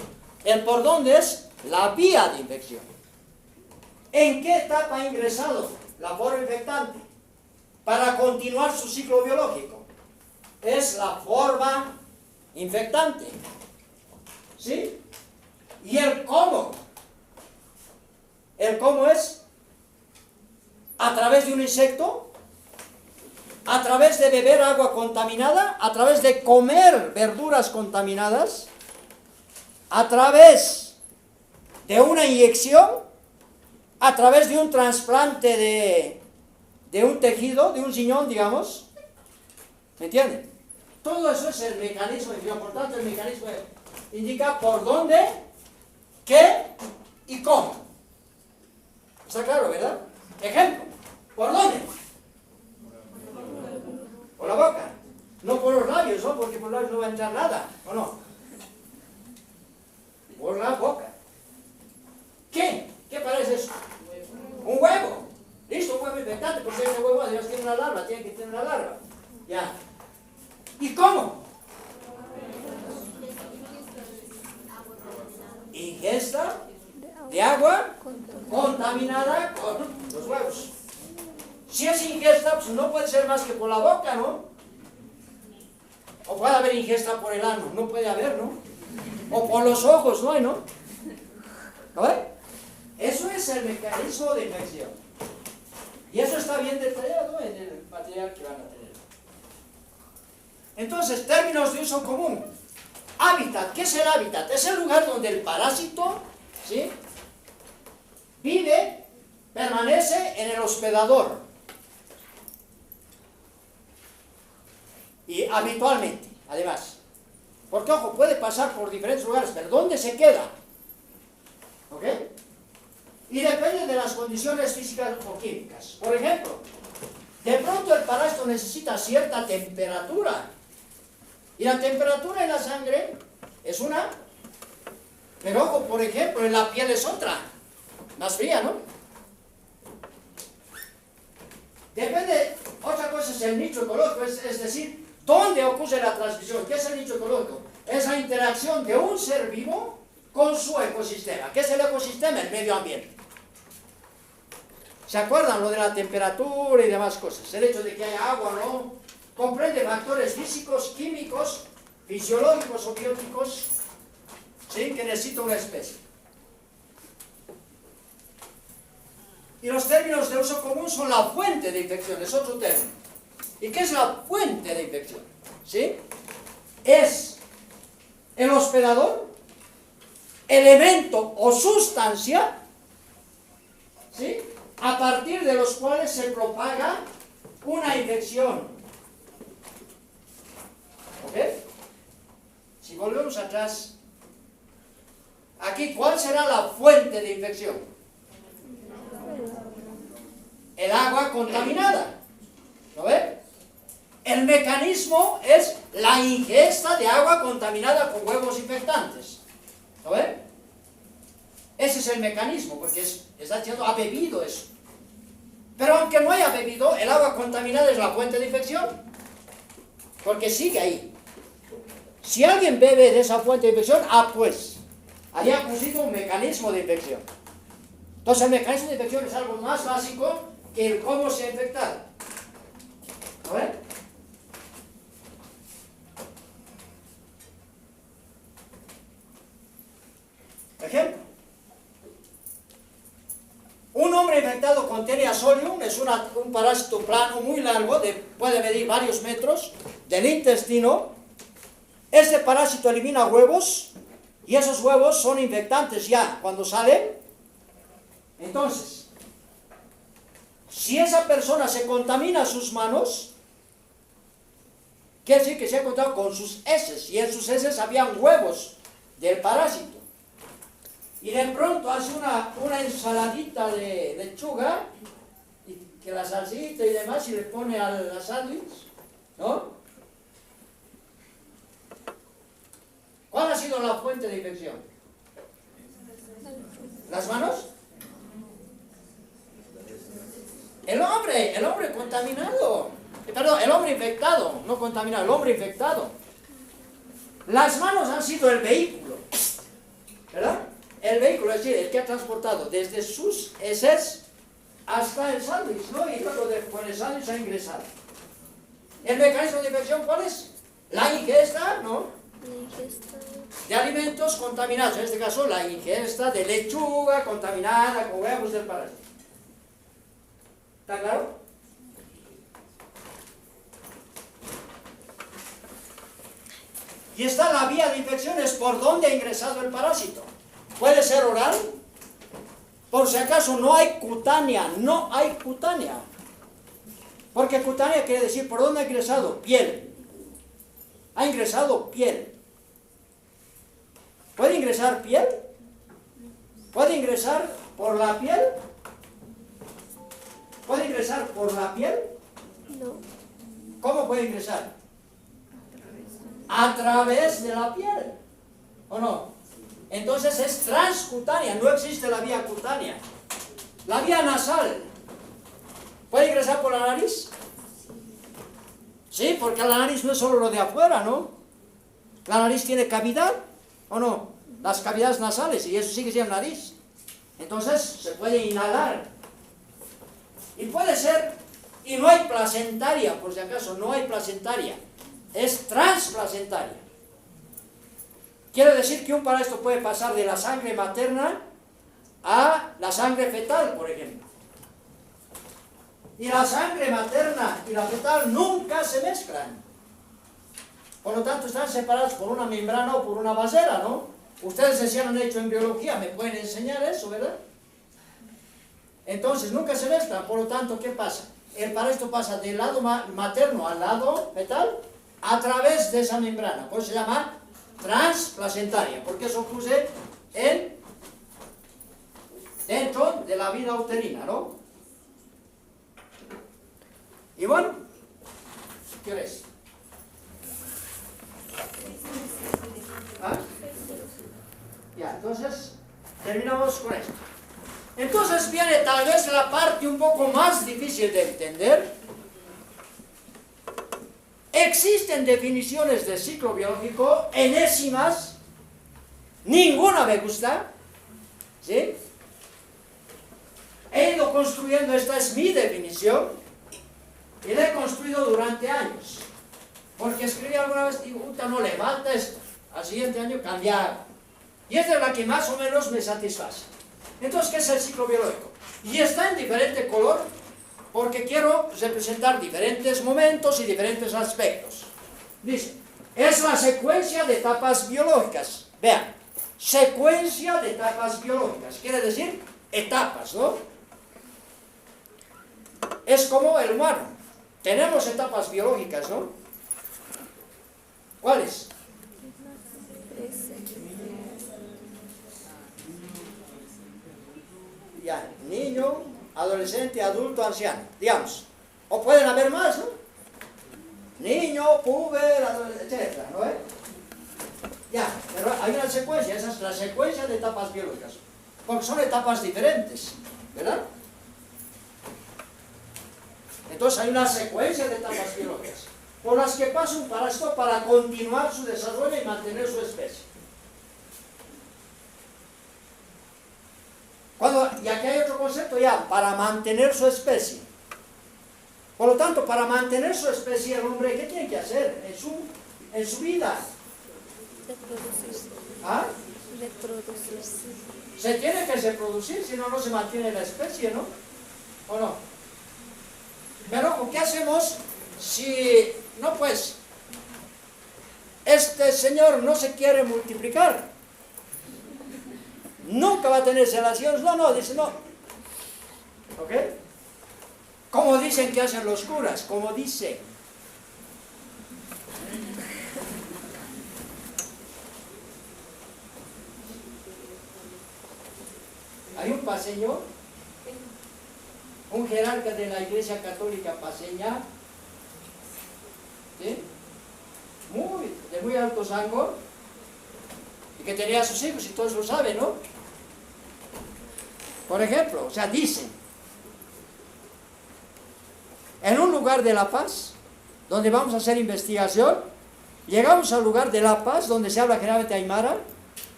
El por dónde es la vía de infección. ¿En qué etapa ha ingresado la forma infectante para continuar su ciclo biológico? Es la forma infectante. ¿Sí? ¿Y el cómo? El cómo es a través de un insecto, a través de beber agua contaminada, a través de comer verduras contaminadas, a través de una inyección, a través de un trasplante de un tejido, de un riñón, digamos. ¿Me entienden? Todo eso es el mecanismo de infección. Por tanto, el mecanismo indica por dónde, qué y cómo. ¿Está claro, verdad? Ejemplo. ¿Por dónde? Por la boca. No por los labios, ¿no? Porque por los labios no va a entrar nada, ¿o no? Por la boca. ¿Qué? ¿Qué parece eso? Un huevo. Listo, un huevo infectante, porque ese huevo además tiene una larva, tiene que tener una larva. Ya. ¿Y cómo? Ingesta de agua contaminada con los huevos. Si es ingesta, pues no puede ser más que por la boca, ¿no? O puede haber ingesta por el ano, no puede haber, ¿no? O por los ojos, ¿no? ¿No? Eso es el mecanismo de infección. Y eso está bien detallado en el material que van a tener. Entonces, términos de uso común. Hábitat. ¿Qué es el hábitat? Es el lugar donde el parásito, ¿sí?, vive, permanece en el hospedador. Y habitualmente, además. Porque, ojo, puede pasar por diferentes lugares, pero ¿dónde se queda? ¿Ok? Y depende de las condiciones físicas o químicas. Por ejemplo, de pronto el parásito necesita cierta temperatura. Y la temperatura en la sangre es una. Pero, ojo, por ejemplo, en la piel es otra. Más fría, ¿no? Depende, otra cosa es el nicho ecológico, es decir, ¿dónde ocurre la transmisión? ¿Qué es el nicho ecológico? Es la interacción de un ser vivo con su ecosistema. ¿Qué es el ecosistema? El medio ambiente. ¿Se acuerdan lo de la temperatura y demás cosas? El hecho de que haya agua, ¿no? Comprende factores físicos, químicos, fisiológicos o bióticos, ¿sí?, que necesita una especie. Y los términos de uso común son la fuente de infección, es otro término. ¿Y qué es la fuente de infección? ¿Sí? Es el hospedador, elemento o sustancia, ¿sí?, a partir de los cuales se propaga una infección. ¿Ok? Si volvemos atrás, aquí, ¿cuál será la fuente de infección? El agua contaminada. ¿Lo ve? El mecanismo es la ingesta de agua contaminada con huevos infectantes. ¿Lo ve? Ese es el mecanismo, porque está diciendo, ha bebido eso. Pero aunque no haya bebido, el agua contaminada es la fuente de infección. Porque sigue ahí. Si alguien bebe de esa fuente de infección, pues, ahí ha producido un mecanismo de infección. Entonces el mecanismo de infección es algo más básico que el cómo se ha infectado. ¿A ver? Ejemplo. Un hombre infectado con Taenia solium es un parásito plano muy largo, puede medir varios metros, del intestino. Este parásito elimina huevos y esos huevos son infectantes ya cuando salen. Entonces, si esa persona se contamina sus manos, quiere decir que se ha contaminado con sus heces, y en sus heces habían huevos del parásito. Y de pronto hace una ensaladita de lechuga, y que la salsita y demás, y le pone a la sándwich, ¿no? ¿Cuál ha sido la fuente de infección? ¿Las manos? El hombre contaminado. Perdón, el hombre infectado, no contaminado, el hombre infectado. Las manos han sido el vehículo, ¿verdad? El vehículo, es decir, el que ha transportado desde sus heces hasta el sándwich, ¿no? Y luego con el sándwich ha ingresado. ¿El mecanismo de infección cuál es? La ingesta, ¿no?, de alimentos contaminados. En este caso, la ingesta de lechuga contaminada con huevos del parásito. ¿Está claro? Y está la vía de infección, es por dónde ha ingresado el parásito. Puede ser oral. Por si acaso no hay cutánea, Porque cutánea quiere decir, ¿por dónde ha ingresado? Piel. Ha ingresado piel. ¿Puede ingresar piel? ¿Puede ingresar por la piel? ¿Puede ingresar por la piel? No. ¿Cómo puede ingresar? A través de la piel. ¿O no? Entonces es transcutánea, no existe la vía cutánea. La vía nasal. ¿Puede ingresar por la nariz? Sí, porque la nariz no es solo lo de afuera, ¿no? La nariz tiene cavidad, ¿o no? Las cavidades nasales, y eso sigue siendo nariz. Entonces se puede inhalar. Y puede ser, y no hay placentaria, por si acaso, no hay placentaria. Es transplacentaria. Quiere decir que un parásito puede pasar de la sangre materna a la sangre fetal, por ejemplo. Y la sangre materna y la fetal nunca se mezclan. Por lo tanto, están separados por una membrana o por una vasera, ¿no? Ustedes se han hecho en biología, me pueden enseñar eso, ¿verdad? Entonces, nunca se mezclan. Por lo tanto, ¿qué pasa? El parásito pasa del lado materno al lado fetal a través de esa membrana. Por eso se llama transplacentaria, porque eso ocurre dentro de la vida uterina, ¿no? Y bueno, ¿qué ves? ¿Ah? Ya, entonces, terminamos con esto. Entonces viene tal vez la parte un poco más difícil de entender. Existen definiciones de ciclo biológico enésimas, ninguna me gusta, ¿sí? He ido construyendo, esta es mi definición, y la he construido durante años, porque escribí alguna vez, digo, no le falta esto, al siguiente año cambiar, y esta es la que más o menos me satisface. Entonces, ¿qué es el ciclo biológico? Y está en diferente color, porque quiero representar diferentes momentos y diferentes aspectos. Dice, es la secuencia de etapas biológicas. Vean, secuencia de etapas biológicas, quiere decir etapas, ¿no? Es como el humano. Tenemos etapas biológicas, ¿no? ¿Cuáles? Ya, niño, adolescente, adulto, anciano, digamos. O pueden haber más, ¿no? Niño, puber, etcétera, ¿no? Ya, pero hay una secuencia, esa es la secuencia de etapas biológicas. Porque son etapas diferentes, ¿verdad? Entonces hay una secuencia de etapas biológicas por las que pasa un parásito para continuar su desarrollo y mantener su especie. Y aquí hay otro concepto ya, para mantener su especie. Por lo tanto, para mantener su especie, el hombre, ¿qué tiene que hacer en su vida? Reproducirse. ¿Ah? Reproducirse. Se tiene que reproducir, si no, no se mantiene la especie, ¿no? ¿O no? Pero, ¿qué hacemos si, no pues, este señor no se quiere multiplicar? Nunca va a tener relaciones, no, dice no. ¿Ok? Como dicen que hacen los curas, como dice. Hay un paseño, un jerarca de la Iglesia Católica paseña, ¿sí? De muy alto rango, y que tenía a sus hijos, y todos lo saben, ¿no? Por ejemplo, o sea, dicen, en un lugar de La Paz, donde vamos a hacer investigación, llegamos al lugar de La Paz, donde se habla generalmente aymara,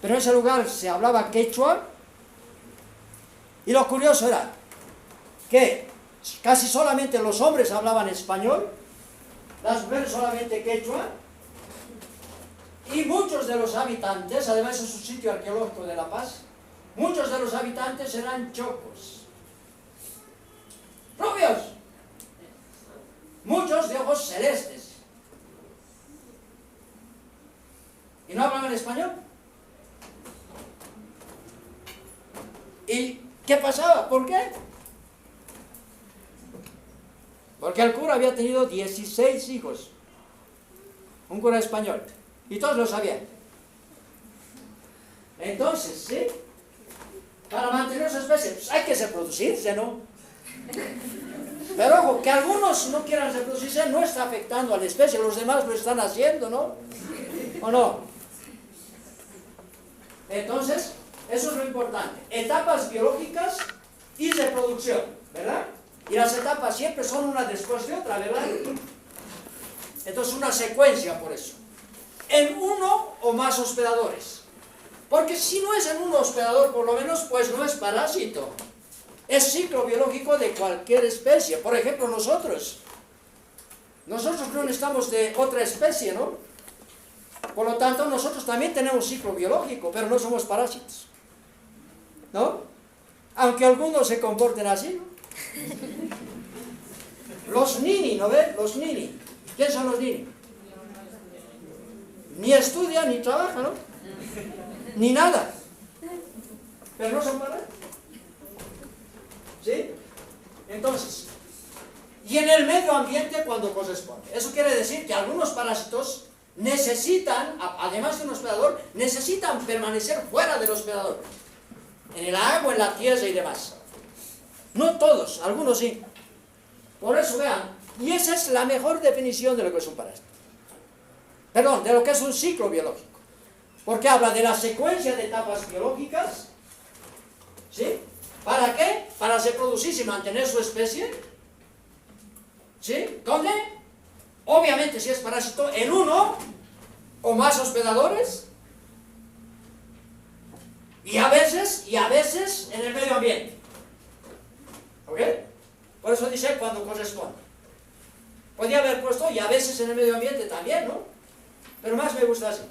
pero en ese lugar se hablaba quechua, y lo curioso era que casi solamente los hombres hablaban español, las mujeres solamente quechua, y muchos de los habitantes, además es un sitio arqueológico de La Paz, muchos de los habitantes eran chocos, rubios, muchos de ojos celestes, y no hablaban español. ¿Y qué pasaba? ¿Por qué? Porque el cura había tenido 16 hijos. Un cura español. Y todos lo sabían. Entonces, ¿sí? Para mantener su especie, pues hay que reproducirse, ¿no? Pero ojo, que algunos no quieran reproducirse no está afectando a la especie, los demás lo están haciendo, ¿no? ¿O no? Entonces, eso es lo importante. Etapas biológicas y reproducción, ¿verdad? Y las etapas siempre son una después de otra, ¿verdad? Entonces, una secuencia por eso. En uno o más hospedadores. Porque si no es en un hospedador, por lo menos, pues no es parásito. Es ciclo biológico de cualquier especie. Por ejemplo, nosotros no necesitamos de otra especie, ¿no? Por lo tanto, nosotros también tenemos ciclo biológico, pero no somos parásitos, ¿no? Aunque algunos se comporten así, ¿no? Los nini, ¿no ven? Los nini. ¿Quién son los nini? Ni estudian, ni trabajan, ¿no? Ni nada. Pero no son parásitos. ¿Sí? Entonces, y en el medio ambiente cuando corresponde. Eso quiere decir que algunos parásitos necesitan, además de un hospedador, necesitan permanecer fuera del hospedador. En el agua, en la tierra y demás. No todos, algunos sí. Por eso vean, y esa es la mejor definición de lo que es un parásito. Perdón, de lo que es un ciclo biológico. Porque habla de la secuencia de etapas biológicas. ¿Sí? ¿Para qué? Para reproducirse y mantener su especie. ¿Sí? ¿Dónde? Obviamente, si es parásito, en uno o más hospedadores. Y a veces en el medio ambiente. ¿Ok? Por eso dice cuando corresponde. Podría haber puesto y a veces en el medio ambiente también, ¿no? Pero más me gusta así.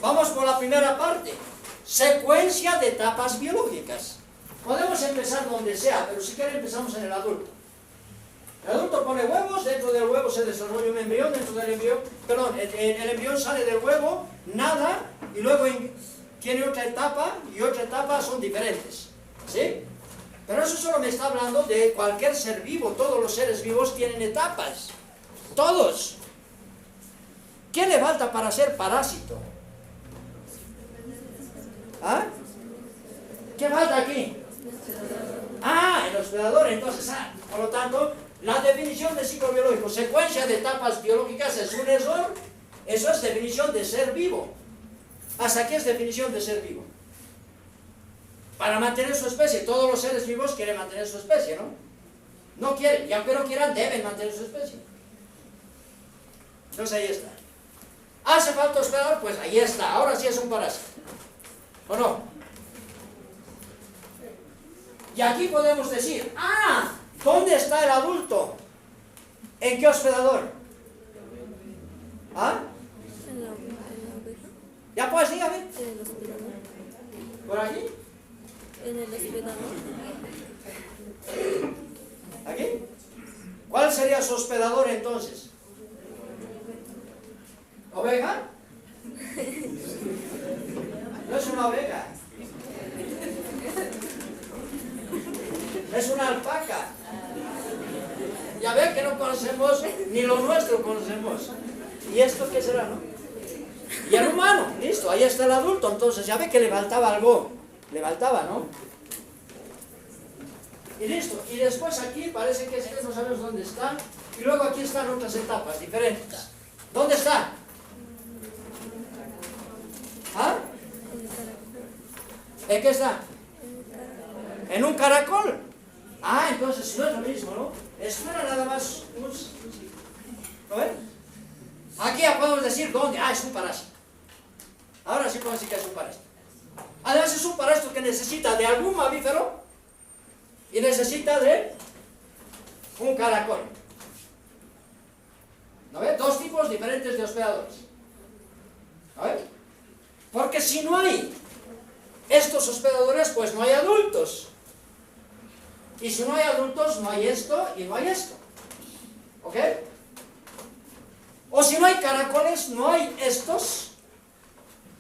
Vamos por la primera parte. Secuencia de etapas biológicas. Podemos empezar donde sea, pero si quieren empezamos en el adulto. El adulto pone huevos, dentro del huevo se desarrolla un embrión, dentro del embrión, perdón, el embrión sale del huevo, nada, y luego tiene otra etapa, y otra etapa son diferentes. ¿Sí? Pero eso solo me está hablando de cualquier ser vivo, todos los seres vivos tienen etapas. Todos. ¿Qué le falta para ser parásito? ¿Ah? ¿Qué falta aquí? El hospedador. Entonces, por lo tanto, la definición de ciclo biológico, secuencia de etapas biológicas, es un error. Eso es definición de ser vivo. Hasta aquí es definición de ser vivo. Para mantener su especie, todos los seres vivos quieren mantener su especie, ¿no? No quieren, y aunque no quieran, deben mantener su especie. Entonces ahí está. ¿Hace falta hospedador? Pues ahí está, ahora sí es un parásito. ¿O no? Y aquí podemos decir, ¿dónde está el adulto? ¿En qué hospedador? ¿Ah? En la oveja. Ya pues, dígame. En el hospedador. ¿Por aquí? En el hospedador. ¿Aquí? ¿Cuál sería su hospedador entonces? ¿Oveja? No es una oveja. Es una alpaca. Ya ve que no conocemos, ni lo nuestro conocemos. ¿Y esto qué será, no? Y el humano, listo, ahí está el adulto. Entonces ya ve que le faltaba algo. Le faltaba, ¿no? Y listo. Y después aquí parece que no sabemos dónde está. Y luego aquí están otras etapas diferentes. ¿Dónde está? ¿Ah? ¿En qué está? ¿En un caracol? Entonces no es lo mismo, ¿no? Espera nada más. ¿Lo ven? Aquí ya podemos decir dónde. Es un parásito. Ahora sí podemos decir que es un parásito. Además es un parásito que necesita de algún mamífero y necesita de un caracol. ¿No ven? Dos tipos diferentes de hospedadores. ¿No ven? Porque si no hay estos hospedadores, pues no hay adultos. Y si no hay adultos, no hay esto y no hay esto. ¿Ok? O si no hay caracoles, no hay estos.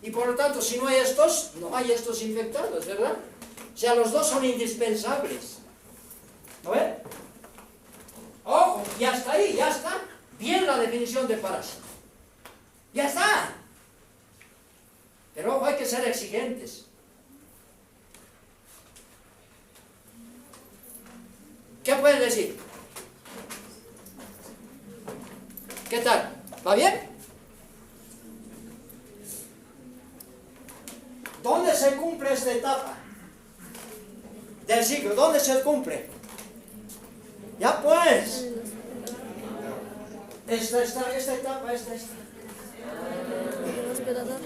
Y por lo tanto, si no hay estos, no hay estos infectados, ¿verdad? O sea, los dos son indispensables. ¿No ven? Ojo, y hasta ahí, ya está bien la definición de parásito. Ya está. Pero ojo, hay que ser exigentes. ¿Qué pueden decir? ¿Qué tal? ¿Va bien? ¿Dónde se cumple esta etapa del ciclo? ¿Dónde se cumple? Ya pues. Esta etapa. El hospedador.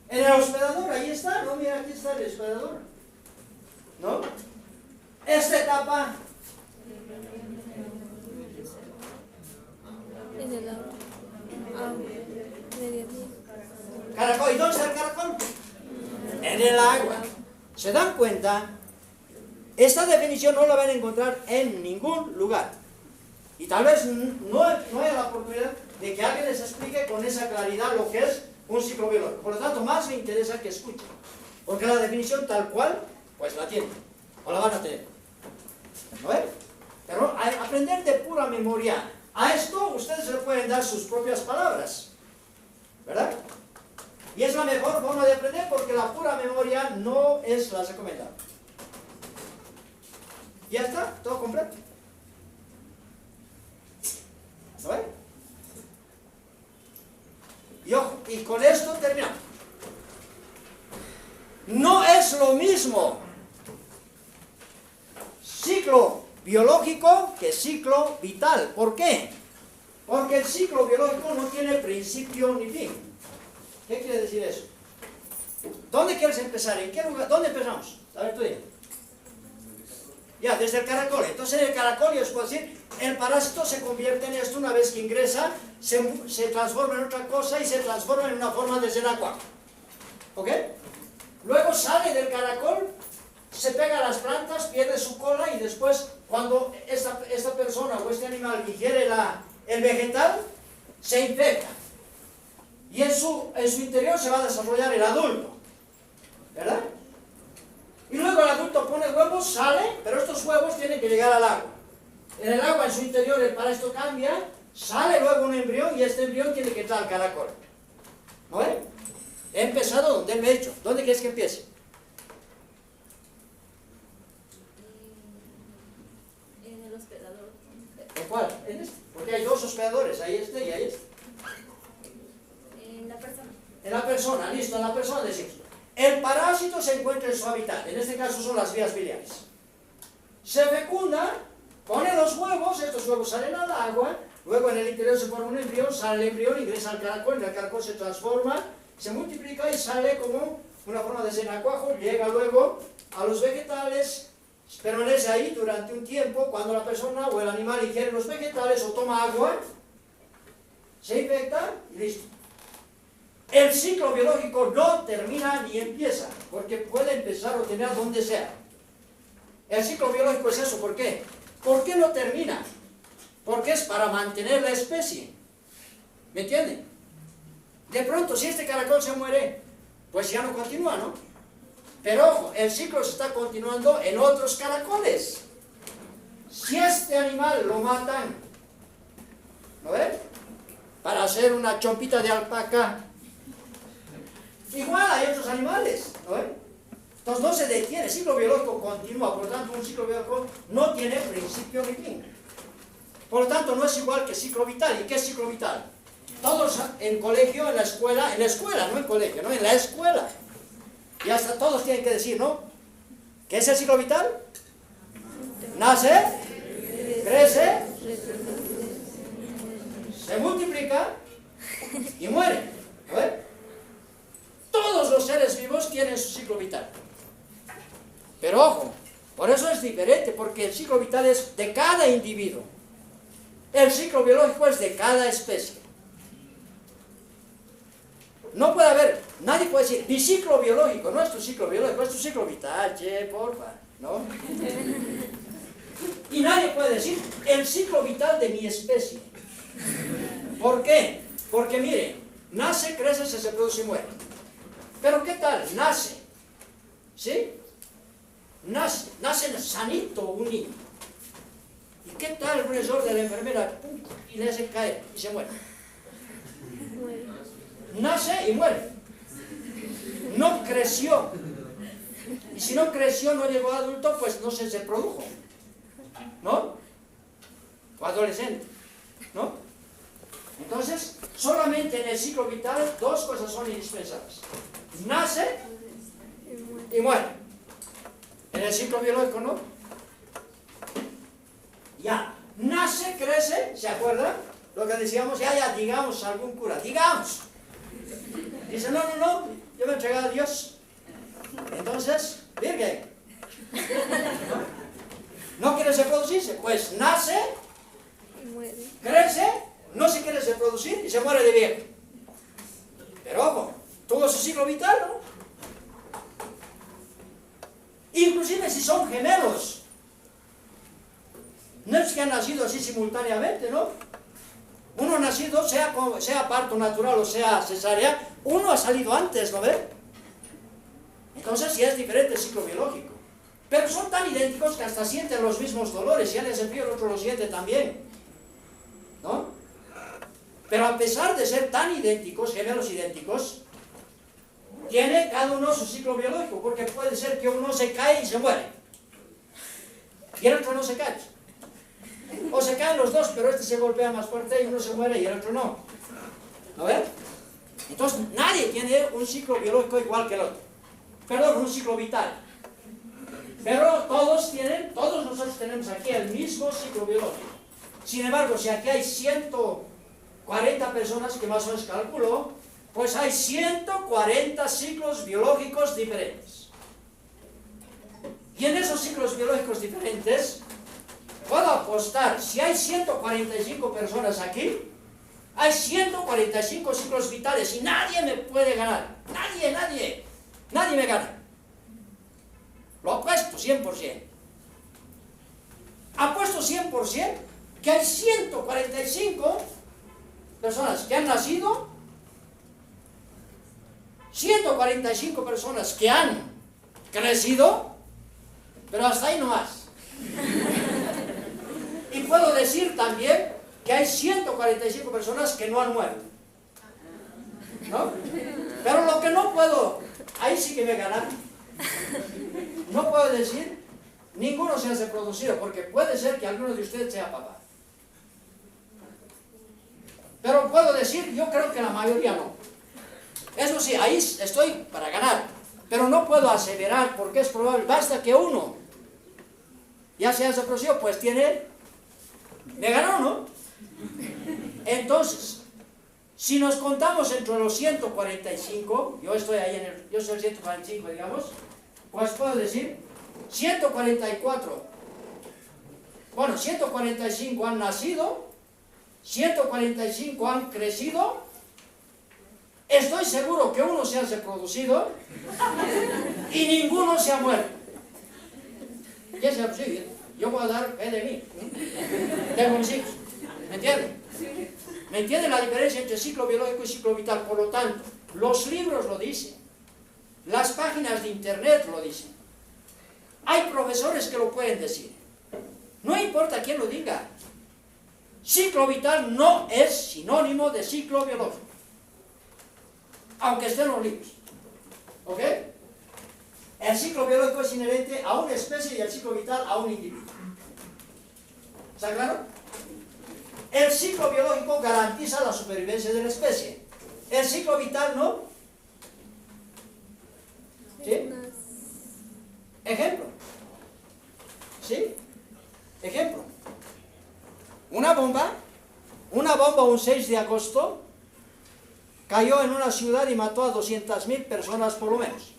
En el hospedador, ahí está, ¿no? Mira, aquí está el hospedador. ¿No? Esta etapa. En el agua. Mediodía. Caracol. ¿Y dónde está el caracol? En el agua. ¿Se dan cuenta? Esta definición no la van a encontrar en ningún lugar. Y tal vez no haya la oportunidad de que alguien les explique con esa claridad lo que es un ciclo biológico. Por lo tanto, más me interesa que escuchen. Porque la definición tal cual, pues la tienen. O la van a tener. ¿No ven? Pero aprender de pura memoria. A esto ustedes le pueden dar sus propias palabras. ¿Verdad? Y es la mejor forma de aprender porque la pura memoria no es la recomendada. Ya está, todo completo. ¿No ven? Y ojo, y con esto terminamos. No es lo mismo ciclo biológico que ciclo vital. ¿Por qué? Porque el ciclo biológico no tiene principio ni fin. ¿Qué quiere decir eso? ¿Dónde quieres empezar? ¿En qué lugar? ¿Dónde empezamos? A ver, tú dime. Ya, desde el caracol. Entonces en el caracol yo os puedo decir, el parásito se convierte en esto una vez que ingresa, se transforma en otra cosa y se transforma en una forma de zenacuajo. ¿Ok? Luego sale del caracol, se pega a las plantas, pierde su cola y después cuando esta persona o este animal digiere el vegetal, se infecta. Y en su interior se va a desarrollar el adulto. ¿Verdad? Y luego el adulto pone huevos, sale, pero estos huevos tienen que llegar al agua. En el agua, en su interior, el parásito cambia, sale luego un embrión y este embrión tiene que entrar al caracol. ¿No ven? He empezado donde me he hecho. ¿Dónde quieres que empiece? En el hospedador. ¿En cuál? En este. Porque hay dos hospedadores, ahí este y ahí este. En la persona. En la persona, listo, en la persona decimos. El parásito se encuentra en su hábitat, en este caso son las vías biliares. Se fecunda, pone los huevos, estos huevos salen al agua, luego en el interior se forma un embrión, sale el embrión, ingresa al caracol, en el caracol se transforma, se multiplica y sale como una forma de cenacuajo, llega luego a los vegetales, permanece ahí durante un tiempo, cuando la persona o el animal ingiere los vegetales o toma agua, se infecta y listo. El ciclo biológico no termina ni empieza, porque puede empezar o terminar donde sea. El ciclo biológico es eso, ¿por qué? ¿Por qué no termina? Porque es para mantener la especie. ¿Me entienden? De pronto, si este caracol se muere, pues ya no continúa, ¿no? Pero ojo, el ciclo se está continuando en otros caracoles. Si este animal lo matan, ¿no ven? Para hacer una chompita de alpaca, igual hay otros animales, ¿no ven? Entonces no se detiene, el ciclo biológico continúa, por lo tanto un ciclo biológico no tiene principio ni fin. Por lo tanto no es igual que ciclo vital. ¿Y qué es ciclo vital? Todos en colegio, en la escuela, no en colegio, no, en la escuela. Y hasta todos tienen que decir, ¿no? ¿Qué es el ciclo vital? Nace, crece, se multiplica y muere. ¿No ven? Todos los seres vivos tienen su ciclo vital. Pero ojo, por eso es diferente, porque el ciclo vital es de cada individuo. El ciclo biológico es de cada especie. No puede haber, nadie puede decir, mi ciclo biológico, no es tu ciclo biológico, es tu ciclo vital, che, porfa, ¿no? Y nadie puede decir, el ciclo vital de mi especie. ¿Por qué? Porque mire, nace, crece, se reproduce y muere. Pero ¿qué tal? Nace, ¿sí? nace sanito un niño. ¿Y qué tal el profesor de la enfermera? ¡Pum! Y le hace caer y se muere. Nace y muere. No creció. Y si no creció, no llegó a adulto, pues no se produjo. ¿No? O adolescente. ¿No? Entonces, solamente en el ciclo vital dos cosas son indispensables. Nace y muere. En el ciclo biológico no. Ya, nace, crece, ¿se acuerdan? Lo que decíamos, ya, digamos algún cura, digamos. Dice, no, yo me he entregado a Dios. Entonces, virgen. ¿No quiere reproducirse? Pues nace, crece, no se quiere reproducir y se muere de viejo. Pero ojo, tuvo su ciclo vital, ¿no? Inclusive si son gemelos. No es que han nacido así simultáneamente, ¿no? Uno ha nacido, sea parto natural o sea cesárea, uno ha salido antes, ¿no ve? Entonces sí es diferente el ciclo biológico. Pero son tan idénticos que hasta sienten los mismos dolores. Si él es el frío, el otro lo siente también, ¿no? Pero a pesar de ser tan idénticos, gemelos idénticos, tiene cada uno su ciclo biológico, porque puede ser que uno se cae y se muere, y el otro no se cae. O se caen los dos, pero este se golpea más fuerte y uno se muere y el otro no. ¿A ver? Entonces nadie tiene un ciclo biológico igual que el otro. Perdón, un ciclo vital. Pero todos nosotros tenemos aquí el mismo ciclo biológico. Sin embargo, si aquí hay 140 personas, que más o menos calculo, pues hay 140 ciclos biológicos diferentes. Y en esos ciclos biológicos diferentes, puedo apostar, si hay 145 personas aquí, hay 145 ciclos vitales y nadie me puede ganar. Nadie me gana. Lo apuesto 100%. Apuesto 100% que hay 145 personas que han nacido, 145 personas que han crecido, pero hasta ahí no más. Y puedo decir también que hay 145 personas que no han muerto, ¿no? Pero lo que no puedo, ahí sí que me ganan. No puedo decir, ninguno se ha reproducido, porque puede ser que alguno de ustedes sea papá. Pero puedo decir, yo creo que la mayoría no. Eso sí, ahí estoy para ganar. Pero no puedo aseverar, porque es probable, basta que uno ya se haya reproducido, pues me ganó, ¿no? Entonces, si nos contamos entre los 145, yo soy el 145, digamos, pues puedo decir 144. Bueno, 145 han nacido, 145 han crecido. Estoy seguro que uno se ha reproducido y ninguno se ha muerto. ¿Qué se ha producido? Yo voy a dar fe de mí. Tengo mis hijos. ¿Me entienden? ¿Me entienden la diferencia entre ciclo biológico y ciclo vital? Por lo tanto, los libros lo dicen. Las páginas de internet lo dicen. Hay profesores que lo pueden decir. No importa quién lo diga. Ciclo vital no es sinónimo de ciclo biológico. Aunque estén los libros. ¿Ok? El ciclo biológico es inherente a una especie y el ciclo vital a un individuo. ¿Está claro? El ciclo biológico garantiza la supervivencia de la especie. El ciclo vital no. ¿Sí? Ejemplo. ¿Sí? Ejemplo. Una bomba un 6 de agosto cayó en una ciudad y mató a 200.000 personas por lo menos.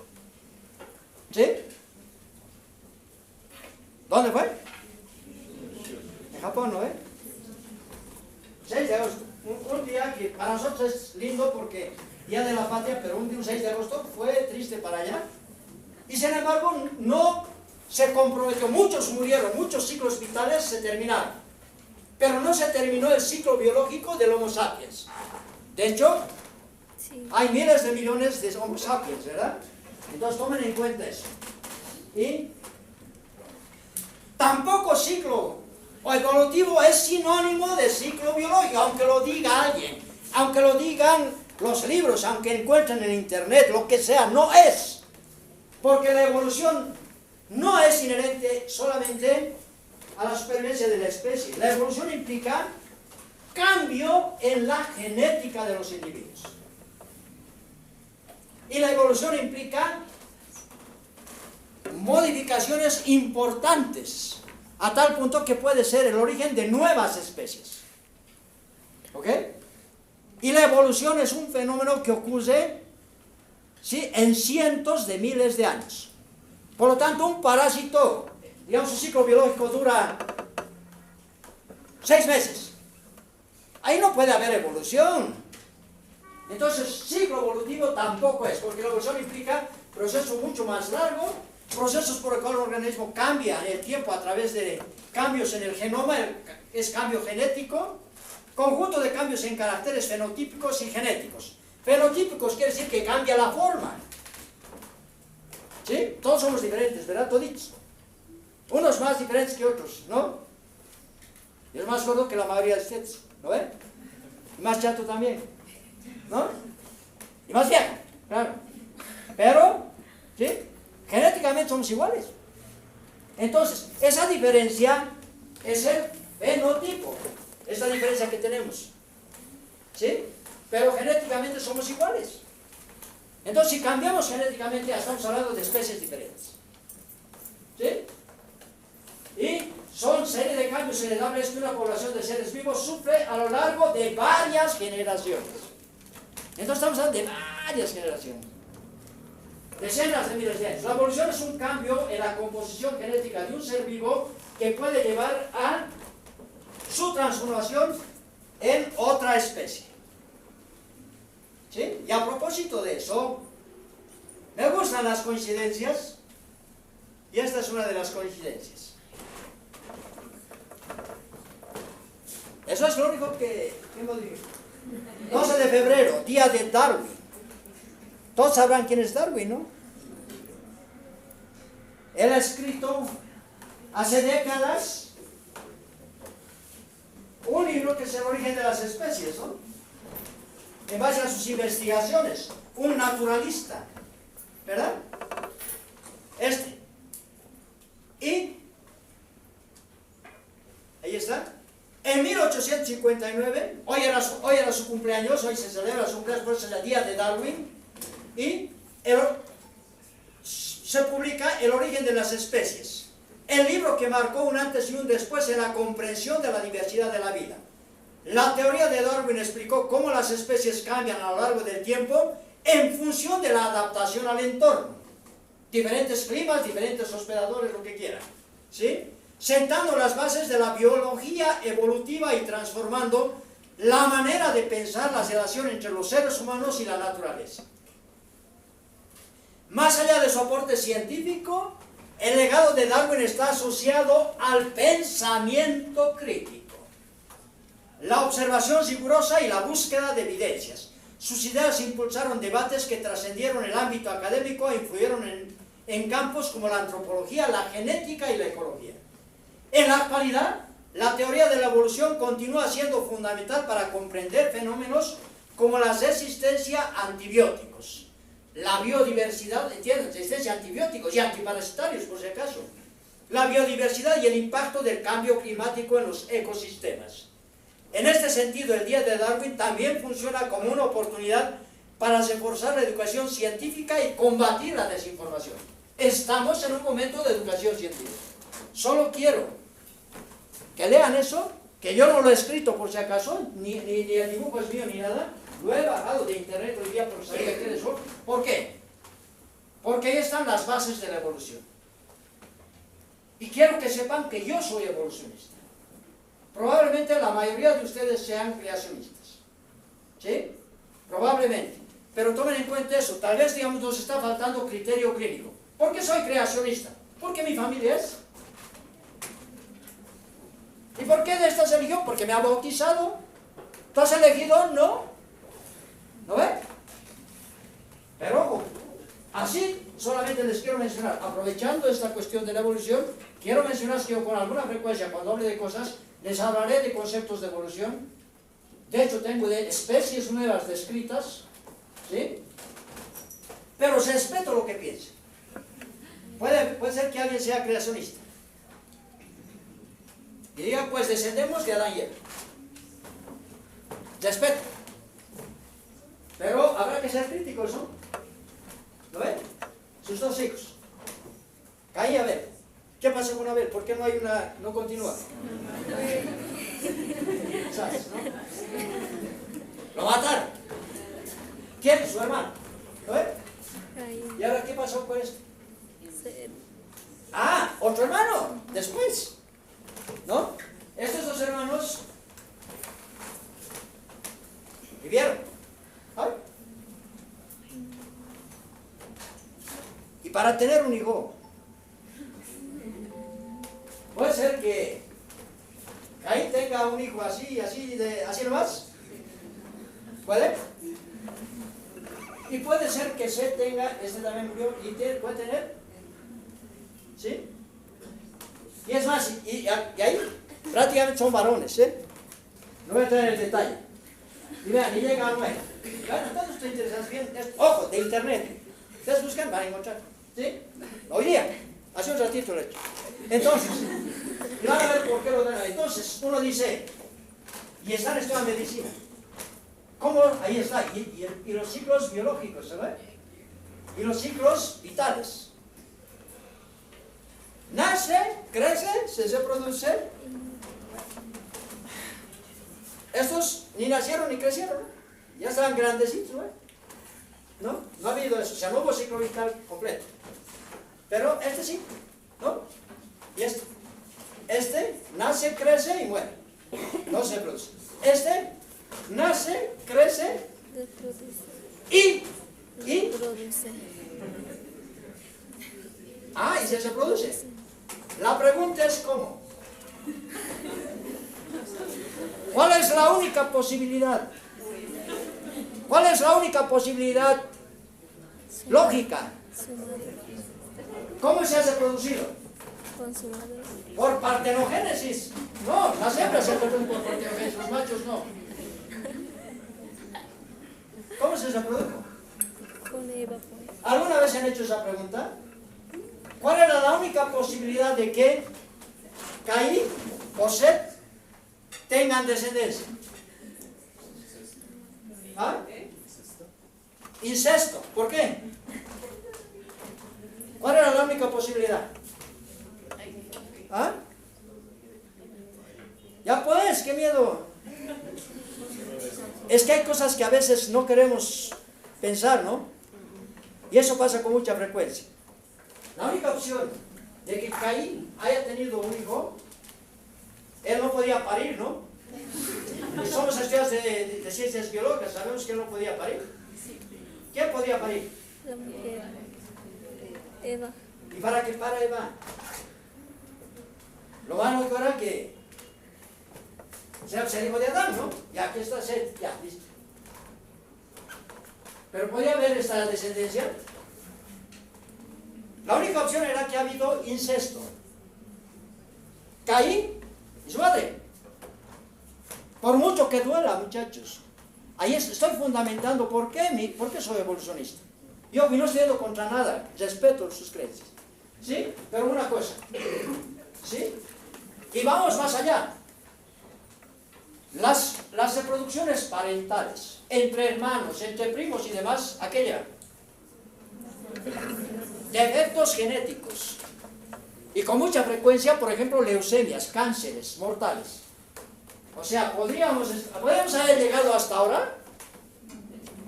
¿Sí? ¿Dónde fue? En Japón, ¿no? 6 de agosto. Un día que para nosotros es lindo porque Día de la Patria, pero un 6 de agosto fue triste para allá. Y sin embargo, no se comprometió. Muchos murieron, muchos ciclos vitales se terminaron. Pero no se terminó el ciclo biológico del Homo sapiens. De hecho, hay miles de millones de Homo sapiens, ¿verdad? Entonces tomen en cuenta eso. Y Tampoco ciclo evolutivo es sinónimo de ciclo biológico, aunque lo diga alguien, aunque lo digan los libros, aunque encuentren en internet, lo que sea, no es. Porque la evolución no es inherente solamente a la supervivencia de la especie. La evolución implica cambio en la genética de los individuos. Y la evolución implica modificaciones importantes, a tal punto que puede ser el origen de nuevas especies. ¿Ok? Y la evolución es un fenómeno que ocurre, ¿sí?, en cientos de miles de años. Por lo tanto, un parásito, digamos, su ciclo biológico dura 6 meses. Ahí no puede haber evolución. Entonces, ciclo evolutivo tampoco es, porque la evolución implica procesos mucho más largos, procesos por el cual el organismo cambia en el tiempo a través de cambios en el genoma, es cambio genético, conjunto de cambios en caracteres fenotípicos y genéticos. Fenotípicos quiere decir que cambia la forma. ¿Sí? Todos somos diferentes, ¿verdad? Toditos. Unos más diferentes que otros, ¿no? Y es más gordo que la mayoría de ustedes, ¿no ven? Y más chato también, ¿no? Y más viejo, claro. Pero, ¿sí?, genéticamente somos iguales. Entonces, esa diferencia es el fenotipo, esa diferencia que tenemos, ¿sí? Pero genéticamente somos iguales. Entonces, si cambiamos genéticamente, ya estamos hablando de especies diferentes, ¿sí? Y son serie de cambios heredables que una población de seres vivos sufre a lo largo de varias generaciones. Entonces, estamos hablando de varias generaciones, decenas de miles de años. La evolución es un cambio en la composición genética de un ser vivo que puede llevar a su transformación en otra especie. ¿Sí? Y a propósito de eso, me gustan las coincidencias, y esta es una de las coincidencias. Eso es lo único que hemos dicho. 12 de febrero, día de Darwin. Todos sabrán quién es Darwin, ¿no? Él ha escrito hace décadas un libro que es el origen de las especies, ¿no? En base a sus investigaciones, un naturalista, ¿verdad? Y ahí está. En 1859, hoy era su cumpleaños, hoy se celebra su cumpleaños, por eso es el día de Darwin, y se publica El origen de las especies, el libro que marcó un antes y un después en la comprensión de la diversidad de la vida. La teoría de Darwin explicó cómo las especies cambian a lo largo del tiempo en función de la adaptación al entorno. Diferentes climas, diferentes hospedadores, lo que quieran, ¿sí? Sentando las bases de la biología evolutiva y transformando la manera de pensar la relación entre los seres humanos y la naturaleza. Más allá de su aporte científico, el legado de Darwin está asociado al pensamiento crítico, la observación rigurosa y la búsqueda de evidencias. Sus ideas impulsaron debates que trascendieron el ámbito académico e influyeron en campos como la antropología, la genética y la ecología. En la actualidad, la teoría de la evolución continúa siendo fundamental para comprender fenómenos como la resistencia a antibióticos, la biodiversidad, ¿entienden? Resistencia a antibióticos y antiparasitarios, por si acaso, la biodiversidad y el impacto del cambio climático en los ecosistemas. En este sentido, el Día de Darwin también funciona como una oportunidad para reforzar la educación científica y combatir la desinformación. Estamos en un momento de educación científica. Solo quiero que lean eso, que yo no lo he escrito por si acaso, ni el dibujo es mío ni nada, lo he bajado de internet hoy día porque sabía que era eso. ¿Por qué? Porque ahí están las bases de la evolución. Y quiero que sepan que yo soy evolucionista. Probablemente la mayoría de ustedes sean creacionistas, ¿sí? Probablemente. Pero tomen en cuenta eso, tal vez, digamos, nos está faltando criterio clínico. ¿Por qué soy creacionista? Porque mi familia es. ¿Y por qué de esta religión? Porque me ha bautizado. ¿Tú has elegido? No. ¿No ves? Pero ojo, así solamente les quiero mencionar, aprovechando esta cuestión de la evolución, quiero mencionar que yo con alguna frecuencia, cuando hable de cosas, les hablaré de conceptos de evolución. De hecho, tengo de especies nuevas descritas, ¿sí? Pero respeto lo que piense. Puede ser que alguien sea creacionista y diga, pues descendemos de Adán y Eva. Respeto. Pero habrá que ser críticos, ¿no? ¿Lo ven? Sus dos hijos. Caín y Abel. ¿Qué pasó con Abel? ¿Por qué no continúa? ¿Sabes, no? Lo mataron. ¿Quién? Su hermano. ¿Lo ven? ¿Y ahora qué pasó con esto? Ah, otro hermano. Después. ¿No? Estos dos hermanos vivieron. ¿Ah? Y para tener un hijo, puede ser que Caín tenga un hijo así nomás. ¿Puede? Y puede ser que Set tenga, este también murió, y puede tener. ¿Sí? Y es más, y ahí prácticamente son varones, ¿eh? No voy a entrar en el detalle. Y vean, y llega a 9. Bueno, todos ustedes interesados bien. Ojo, de internet. Ustedes buscan, van a encontrar. ¿Sí? Hoy día. Hace un ratito lo he hecho. Entonces, y van a ver por qué lo dan. Entonces, uno dice, y están estudiando medicina. ¿Cómo? Ahí está. Y los ciclos biológicos, ¿sabes? Y los ciclos vitales. Nace, crece, se reproduce. Estos ni nacieron ni crecieron, ¿no? Ya estaban grandecitos, ¿no? No ha habido eso, o sea, no hubo ciclo vital completo. Pero este sí, ¿no? Y este nace, crece y muere. No se produce. Este nace, crece y se reproduce. La pregunta es ¿cómo? ¿Cuál es la única posibilidad? ¿Cuál es la única posibilidad lógica? ¿Cómo se ha reproducido? Por partenogénesis. No, las hembras se reproducen por partenogénesis, los machos no. ¿Cómo se reprodujo? ¿Alguna vez se han hecho esa pregunta? ¿Cuál era la única posibilidad de que Caín o Set tengan descendencia? ¿Ah? Incesto. ¿Por qué? ¿Cuál era la única posibilidad? ¿Ah? Ya pues, qué miedo. Es que hay cosas que a veces no queremos pensar, ¿no? Y eso pasa con mucha frecuencia. La única opción de que Caín haya tenido un hijo, él no podía parir, ¿no? Y somos estudiantes de ciencias biológicas, sabemos que él no podía parir. ¿Quién podía parir? La mujer. Eva. ¿Y para qué para Eva? Lo malo que era que sea el hijo de Adán, ¿no? Y aquí está Set, ya, listo. Pero podía haber esta descendencia. La única opción era que ha habido incesto. Caín y su madre. Por mucho que duela, muchachos. Ahí estoy fundamentando por qué soy evolucionista. Yo no estoy yendo contra nada, respeto sus creencias. ¿Sí? Pero una cosa. ¿Sí? Y vamos más allá. Las reproducciones parentales, entre hermanos, entre primos y demás, aquella. Defectos genéticos. Y con mucha frecuencia, por ejemplo, leucemias, cánceres mortales. O sea, ¿podríamos haber llegado hasta ahora?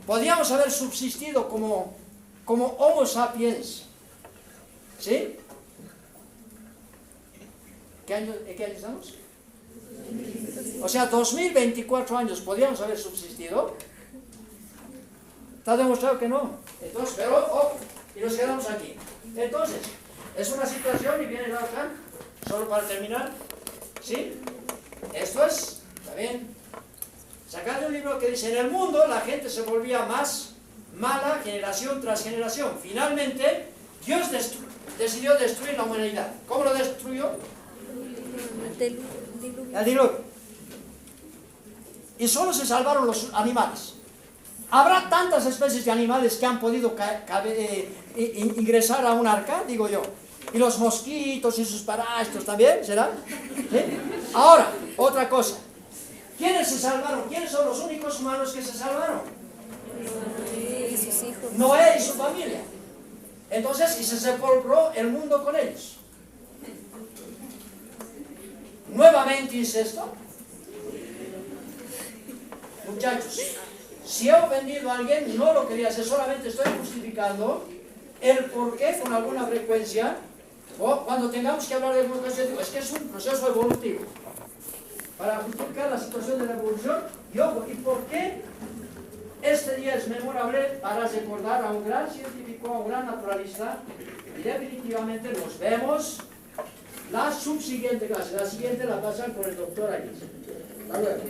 ¿Podríamos haber subsistido como Homo sapiens? ¿Sí? ¿Qué año estamos? O sea, 2024 años, ¿podríamos haber subsistido? Está demostrado que no. Entonces, pero, ojo, y nos quedamos aquí. Entonces, es una situación, y viene acá, solo para terminar, ¿sí? Esto es, ¿está bien? Sacad un libro que dice, en el mundo la gente se volvía más mala generación tras generación. Finalmente, Dios decidió destruir la humanidad. ¿Cómo lo destruyó? Del diluvio. El diluvio. Y solo se salvaron los animales. ¿Habrá tantas especies de animales que han podido ingresar a un arca? Digo yo. Y los mosquitos y sus parásitos también, ¿será? ¿Sí? Ahora, otra cosa. ¿Quiénes se salvaron? ¿Quiénes son los únicos humanos que se salvaron? Noé y sus hijos. Noé y su familia. Entonces, y se sepulcró el mundo con ellos. Nuevamente incesto. Muchachos, si he ofendido a alguien, no lo quería hacer, solamente estoy justificando el por qué con alguna frecuencia, o cuando tengamos que hablar de evolución, digo, es que es un proceso evolutivo. Para justificar la situación de la evolución, y por qué este día es memorable para recordar a un gran científico, a un gran naturalista, y definitivamente nos vemos la subsiguiente clase. La siguiente la pasan con el doctor Aguirre. Hasta luego.